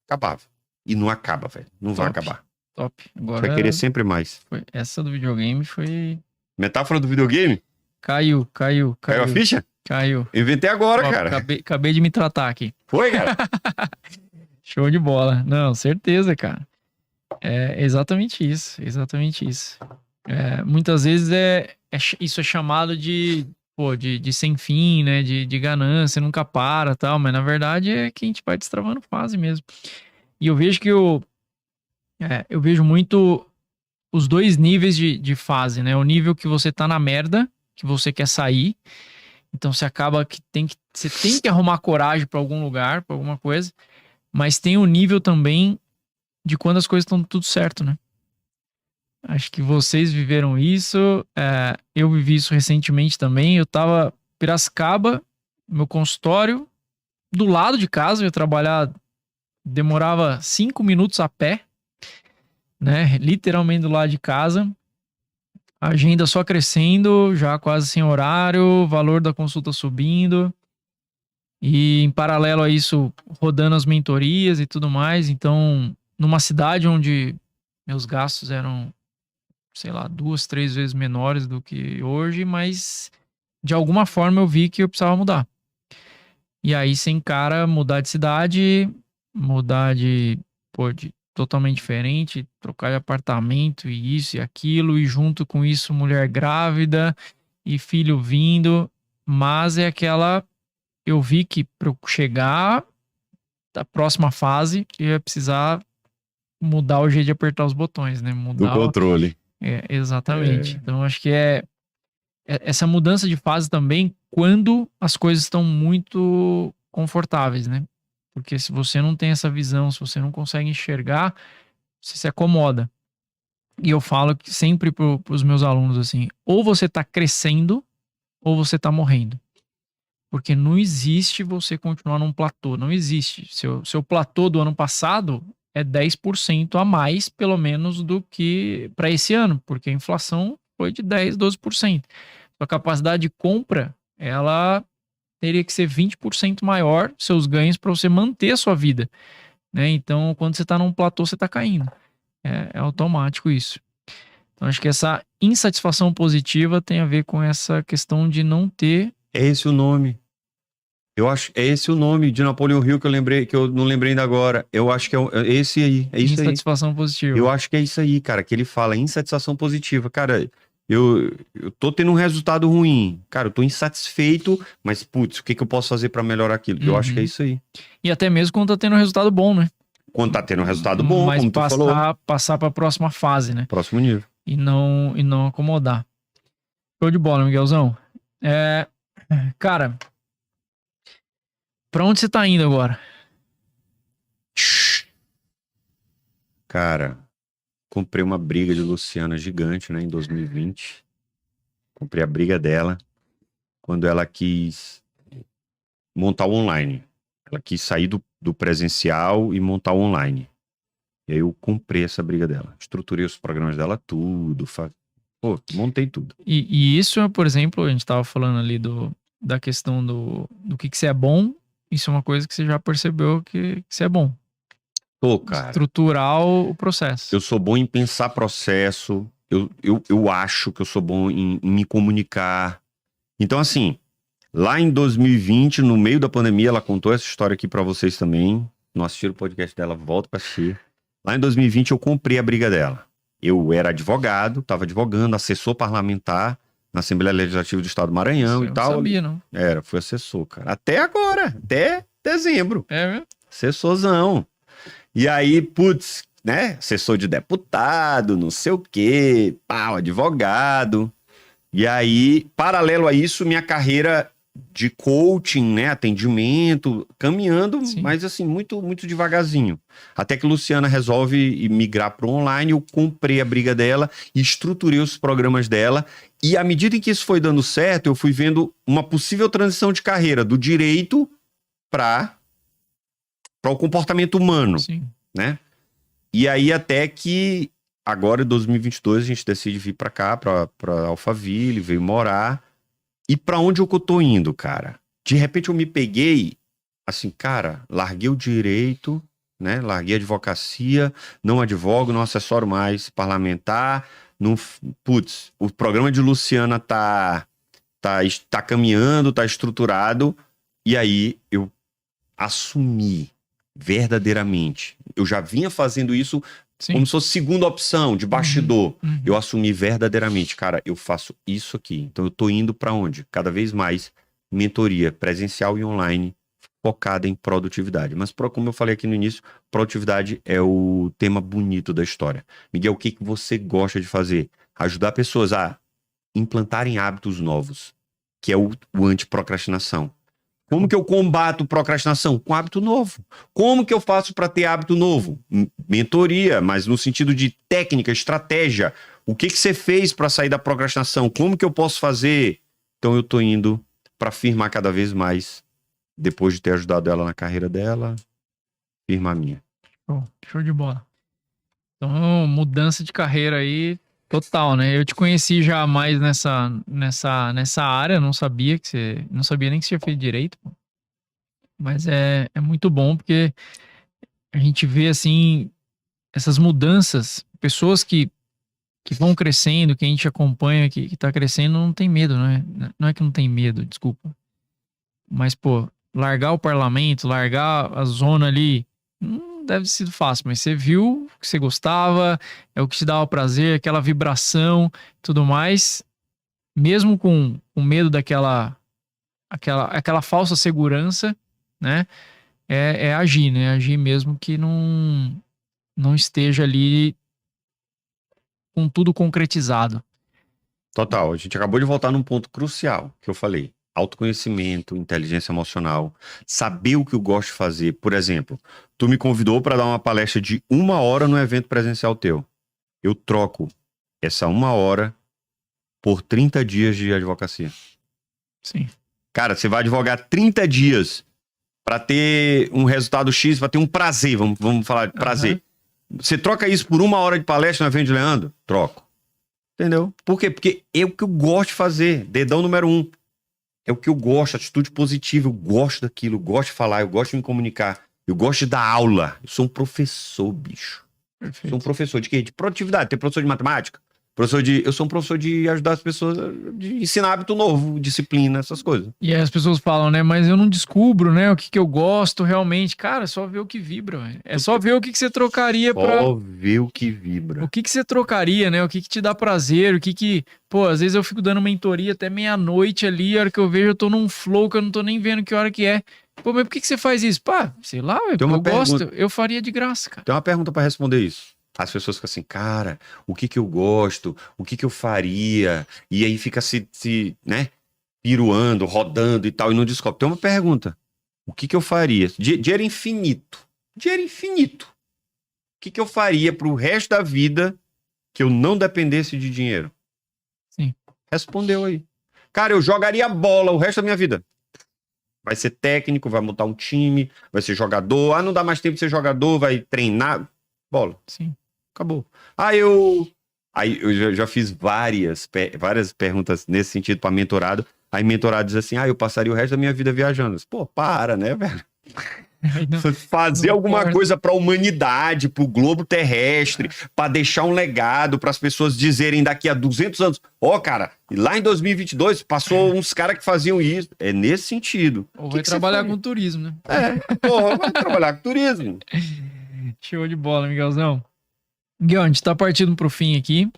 acabava. E não acaba, velho. Não vai acabar. Top. Agora vai querer sempre mais. Essa do videogame foi... Metáfora do videogame? Caiu. Caiu a ficha? Caiu. Inventei agora, cara. Acabei de me tratar aqui. Foi, cara? Show de bola. Não, certeza, cara. É exatamente isso. Exatamente isso. Muitas vezes isso é chamado de sem fim, né? De ganância, nunca para, tal. Mas na verdade é que a gente vai destravando fase mesmo. E eu vejo que eu vejo muito os 2 níveis de fase, né? O nível que você tá na merda, que você quer sair. Então você acaba que você tem que arrumar coragem pra algum lugar, pra alguma coisa. Mas tem o nível também de quando as coisas estão tudo certo, né? Acho que vocês viveram isso. Eu vivi isso recentemente também. Eu tava em Piracicaba, meu consultório, do lado de casa. Eu ia trabalhar, demorava 5 minutos a pé, né? Literalmente do lado de casa. A agenda só crescendo, já quase sem horário, valor da consulta subindo. E em paralelo a isso, rodando as mentorias e tudo mais. Então, numa cidade onde meus gastos eram, sei lá, 2, 3 vezes menores do que hoje, mas de alguma forma eu vi que eu precisava mudar. E aí, sem cara, mudar de cidade, mudar de totalmente diferente, trocar de apartamento e isso e aquilo, e junto com isso mulher grávida e filho vindo, mas eu vi que para eu chegar da próxima fase, eu ia precisar mudar o jeito de apertar os botões, né? Mudar do controle. Exatamente. Então acho que essa mudança de fase também quando as coisas estão muito confortáveis, né? Porque se você não tem essa visão, se você não consegue enxergar, você se acomoda. E eu falo sempre para os meus alunos assim, ou você está crescendo, ou você está morrendo. Porque não existe você continuar num platô, não existe. Seu platô do ano passado é 10% a mais, pelo menos, do que para esse ano, porque a inflação foi de 10%, 12%. Sua capacidade de compra, ela teria que ser 20% maior, seus ganhos, para você manter a sua vida, né? Então, quando você está num platô, você está caindo. É automático isso. Então, acho que essa insatisfação positiva tem a ver com essa questão de não ter... É esse o nome. Eu acho é esse o nome de Napoleão Hill que eu lembrei, que eu não lembrei ainda agora. Eu acho que é esse aí, é isso aí. Insatisfação positiva. Eu acho que é isso aí, cara, que ele fala, insatisfação positiva. Cara, eu tô tendo um resultado ruim. Cara, eu tô insatisfeito, mas, putz, o que que eu posso fazer pra melhorar aquilo? Eu acho que é isso aí. E até mesmo quando tá tendo um resultado bom, né? Quando tá tendo um resultado bom, mas como tu falou. passar pra próxima fase, né? Próximo nível. E não acomodar. Show de bola, Miguelzão. Cara, pra onde você tá indo agora? Cara, comprei uma briga de Luciana gigante, né, em 2020. Comprei a briga dela quando ela quis montar o online. Ela quis sair do presencial e montar o online. E aí eu comprei essa briga dela. Estruturei os programas dela tudo. Pô, montei tudo. E isso é, por exemplo, a gente tava falando ali da questão do que você é bom. Isso é uma coisa que você já percebeu que você é bom. Tô, cara. Estruturar o processo. Eu sou bom em pensar processo. Eu acho que eu sou bom em me comunicar. Então, assim, lá em 2020, no meio da pandemia, ela contou essa história aqui pra vocês também. Não assistiram o podcast dela, volta pra assistir. Lá em 2020, eu comprei a briga dela. Eu era advogado, tava advogando, assessor parlamentar na Assembleia Legislativa do Estado do Maranhão e tal. Eu não sabia, não. Fui assessor, cara. Até agora, até dezembro. É mesmo? Assessorzão. E aí, putz, né? Assessor de deputado, não sei o quê, pau, advogado. E aí, paralelo a isso, minha carreira de coaching, né? Atendimento, caminhando, Sim. mas assim, muito, muito devagarzinho. Até que Luciana resolve migrar para o online, eu comprei a briga dela, estruturei os programas dela. E à medida em que isso foi dando certo, eu fui vendo uma possível transição de carreira do direito para o comportamento humano. Sim. Né? E aí até que agora em 2022 a gente decide vir pra cá, pra Alphaville, veio morar. E pra onde eu tô indo, cara? De repente eu me peguei assim, cara, larguei o direito, né? Larguei a advocacia, não advogo, não assessoro mais parlamentar, não, putz, o programa de Luciana tá caminhando, tá estruturado, e aí eu assumi verdadeiramente. Eu já vinha fazendo isso como se fosse segunda opção, de bastidor. Eu assumi verdadeiramente, cara, eu faço isso aqui. Então eu tô indo pra onde? Cada vez mais mentoria presencial e online focada em produtividade. Mas como eu falei aqui no início, produtividade é o tema bonito da história. Miguel, o que você gosta de fazer? Ajudar pessoas a implantarem hábitos novos, que é o anti-procrastinação. Como que eu combato procrastinação? Com hábito novo. Como que eu faço para ter hábito novo? Mentoria, mas no sentido de técnica, estratégia. O que você fez para sair da procrastinação? Como que eu posso fazer? Então eu tô indo para firmar cada vez mais, depois de ter ajudado ela na carreira dela, firmar a minha. Show de bola. Então, mudança de carreira aí total, né? Eu te conheci já mais nessa área, não sabia nem que você tinha feito direito, pô. Mas é muito bom porque a gente vê assim essas mudanças, pessoas que vão crescendo, que a gente acompanha, que tá crescendo, não tem medo, né? Não é que não tem medo, desculpa. Mas, pô, largar o parlamento, largar a zona ali, não deve ter sido fácil, mas você viu que você gostava, é o que te dava prazer, aquela vibração, tudo mais, mesmo com medo daquela falsa segurança, né? É agir, né? Agir mesmo que não esteja ali com tudo concretizado. Total, a gente acabou de voltar num ponto crucial que eu falei. Autoconhecimento, inteligência emocional, saber o que eu gosto de fazer. Por exemplo, tu me convidou para dar uma palestra de 1 hora no evento presencial teu. Eu troco essa 1 hora por 30 dias de advocacia. Sim. Cara, você vai advogar 30 dias para ter um resultado X, para ter um prazer, vamos falar de prazer. Você troca isso por 1 hora de palestra no evento de Leandro? Troco. Entendeu? Por quê? Porque é o que eu gosto de fazer. Dedão número 1. É o que eu gosto, atitude positiva. Eu gosto daquilo, eu gosto de falar, eu gosto de me comunicar. Eu gosto de dar aula. Eu sou um professor, bicho. Perfeito. Sou um professor de quê? De produtividade. Tem professor de matemática, Eu sou um professor de ajudar as pessoas, de ensinar hábito novo, disciplina, essas coisas. E aí as pessoas falam, né? Mas eu não descubro, né? O que eu gosto realmente. Cara, é só ver o que vibra, velho. É só ver o que você trocaria pra... Só ver o que vibra. O que você trocaria, né? O que te dá prazer, Pô, às vezes eu fico dando mentoria até meia-noite ali, a hora que eu vejo eu tô num flow que eu não tô nem vendo que hora que é. Pô, mas por que você faz isso? Pá, sei lá, Tem uma eu gosto, pergunta. eu faria de graça, cara. Tem uma pergunta pra responder isso. As pessoas ficam assim, cara, o que eu gosto? O que eu faria? E aí fica né, piruando, rodando e tal, e não descobre. Tem uma pergunta. O que eu faria? Dinheiro infinito. Dinheiro infinito. O que eu faria pro resto da vida que eu não dependesse de dinheiro? Sim. Respondeu aí. Cara, eu jogaria bola o resto da minha vida. Vai ser técnico, vai montar um time, vai ser jogador. Ah, não dá mais tempo de ser jogador, vai treinar. Bola. Sim. Acabou. Aí eu já fiz várias perguntas nesse sentido para mentorado. Aí mentorado diz assim, eu passaria o resto da minha vida viajando. Pô, para, né, velho? Fazer alguma coisa para a humanidade, para o globo terrestre, para deixar um legado para as pessoas dizerem daqui a 200 anos, cara, lá em 2022 passou uns caras que faziam isso. É nesse sentido. Ou vai trabalhar com turismo, né? Vai trabalhar com turismo. Show de bola, Miguelzão. Miguel, a gente tá partindo pro fim aqui.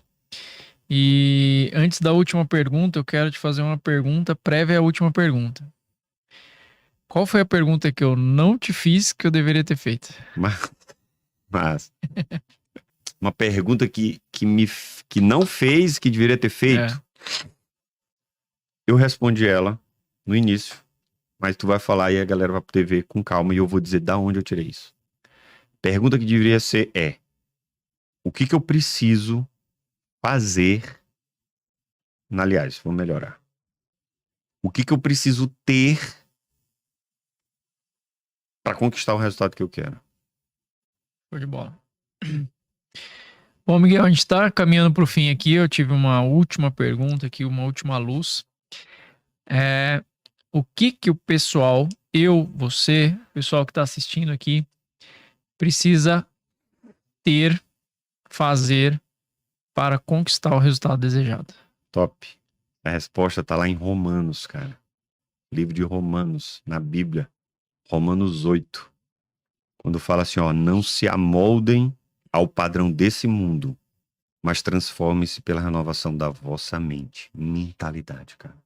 E antes da última pergunta, eu quero te fazer uma pergunta prévia à última pergunta. Qual foi a pergunta que eu não te fiz que eu deveria ter feito? Mas uma pergunta que não fez, que deveria ter feito. Eu respondi ela no início, mas tu vai falar e a galera vai poder ver com calma e eu vou dizer da onde eu tirei isso. Pergunta que deveria ser o que eu preciso fazer? Aliás, vou melhorar. O que eu preciso ter para conquistar o resultado que eu quero? Show de bola. Bom, Miguel, a gente está caminhando para o fim aqui. Eu tive uma última pergunta aqui, uma última luz. O que o pessoal, você, o pessoal que está assistindo aqui, precisa fazer para conquistar o resultado desejado? Top. A resposta está lá em Romanos, cara. Livro de Romanos, na Bíblia. Romanos 8. Quando fala assim, não se amoldem ao padrão desse mundo, mas transformem-se pela renovação da vossa mente. Mentalidade, cara.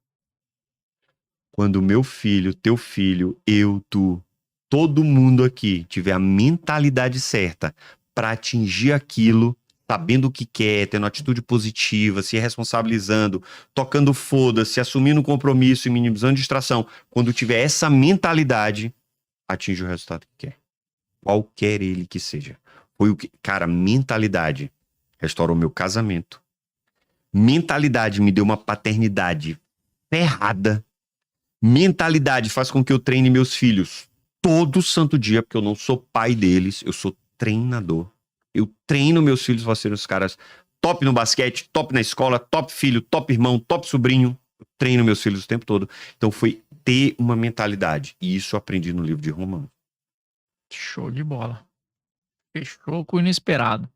Quando meu filho, teu filho, eu, tu, todo mundo aqui tiver a mentalidade certa para atingir aquilo, sabendo o que quer, tendo atitude positiva, se responsabilizando, tocando foda-se, assumindo compromisso e minimizando distração, quando tiver essa mentalidade, atinge o resultado que quer. Qualquer ele que seja. Foi o que, cara, mentalidade restaurou meu casamento. Mentalidade me deu uma paternidade ferrada. Mentalidade faz com que eu treine meus filhos todo santo dia, porque eu não sou pai deles, eu sou treinador. Eu treino meus filhos para serem os caras top no basquete, top na escola, top filho, top irmão, top sobrinho. Eu treino meus filhos o tempo todo. Então foi ter uma mentalidade. E isso eu aprendi no livro de Romanos. Show de bola. Fechou com o inesperado.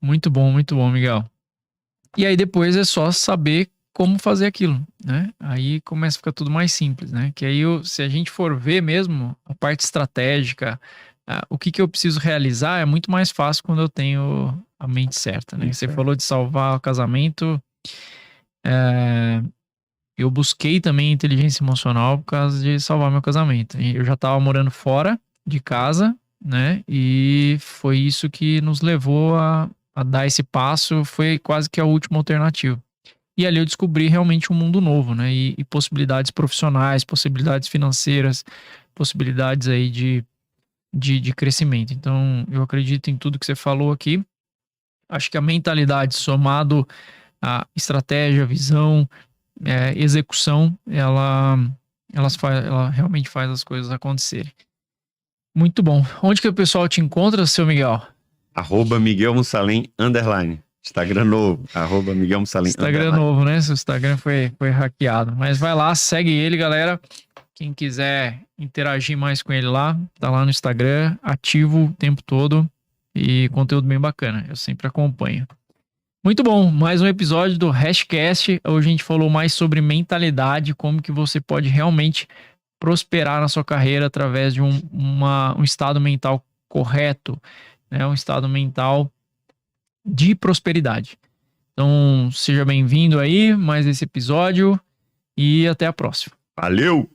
Muito bom, Miguel. E aí depois é só saber como fazer aquilo, né? Aí começa a ficar tudo mais simples, né? Que aí, se a gente for ver mesmo a parte estratégica, o que eu preciso realizar é muito mais fácil quando eu tenho a mente certa, né? Você falou de salvar o casamento. Eu busquei também inteligência emocional por causa de salvar meu casamento. Eu já estava morando fora de casa, né? E foi isso que nos levou a dar esse passo. Foi quase que a última alternativa. E ali eu descobri realmente um mundo novo, né? E possibilidades profissionais, possibilidades financeiras, possibilidades aí de crescimento. Então, eu acredito em tudo que você falou aqui. Acho que a mentalidade somado à estratégia, visão, execução, ela realmente faz as coisas acontecerem. Muito bom. Onde que o pessoal te encontra, seu Miguel? @Miguel Mussalem _ Instagram novo, @Miguel Mussalem Instagram novo, né? Seu Instagram foi hackeado. Mas vai lá, segue ele, galera. Quem quiser interagir mais com ele lá, tá lá no Instagram, ativo o tempo todo e conteúdo bem bacana. Eu sempre acompanho. Muito bom, mais um episódio do Hashcast. Hoje a gente falou mais sobre mentalidade, como que você pode realmente prosperar na sua carreira através de um estado mental correto, né? Um estado mental de prosperidade. Então, seja bem-vindo aí, mais esse episódio e até a próxima. Valeu!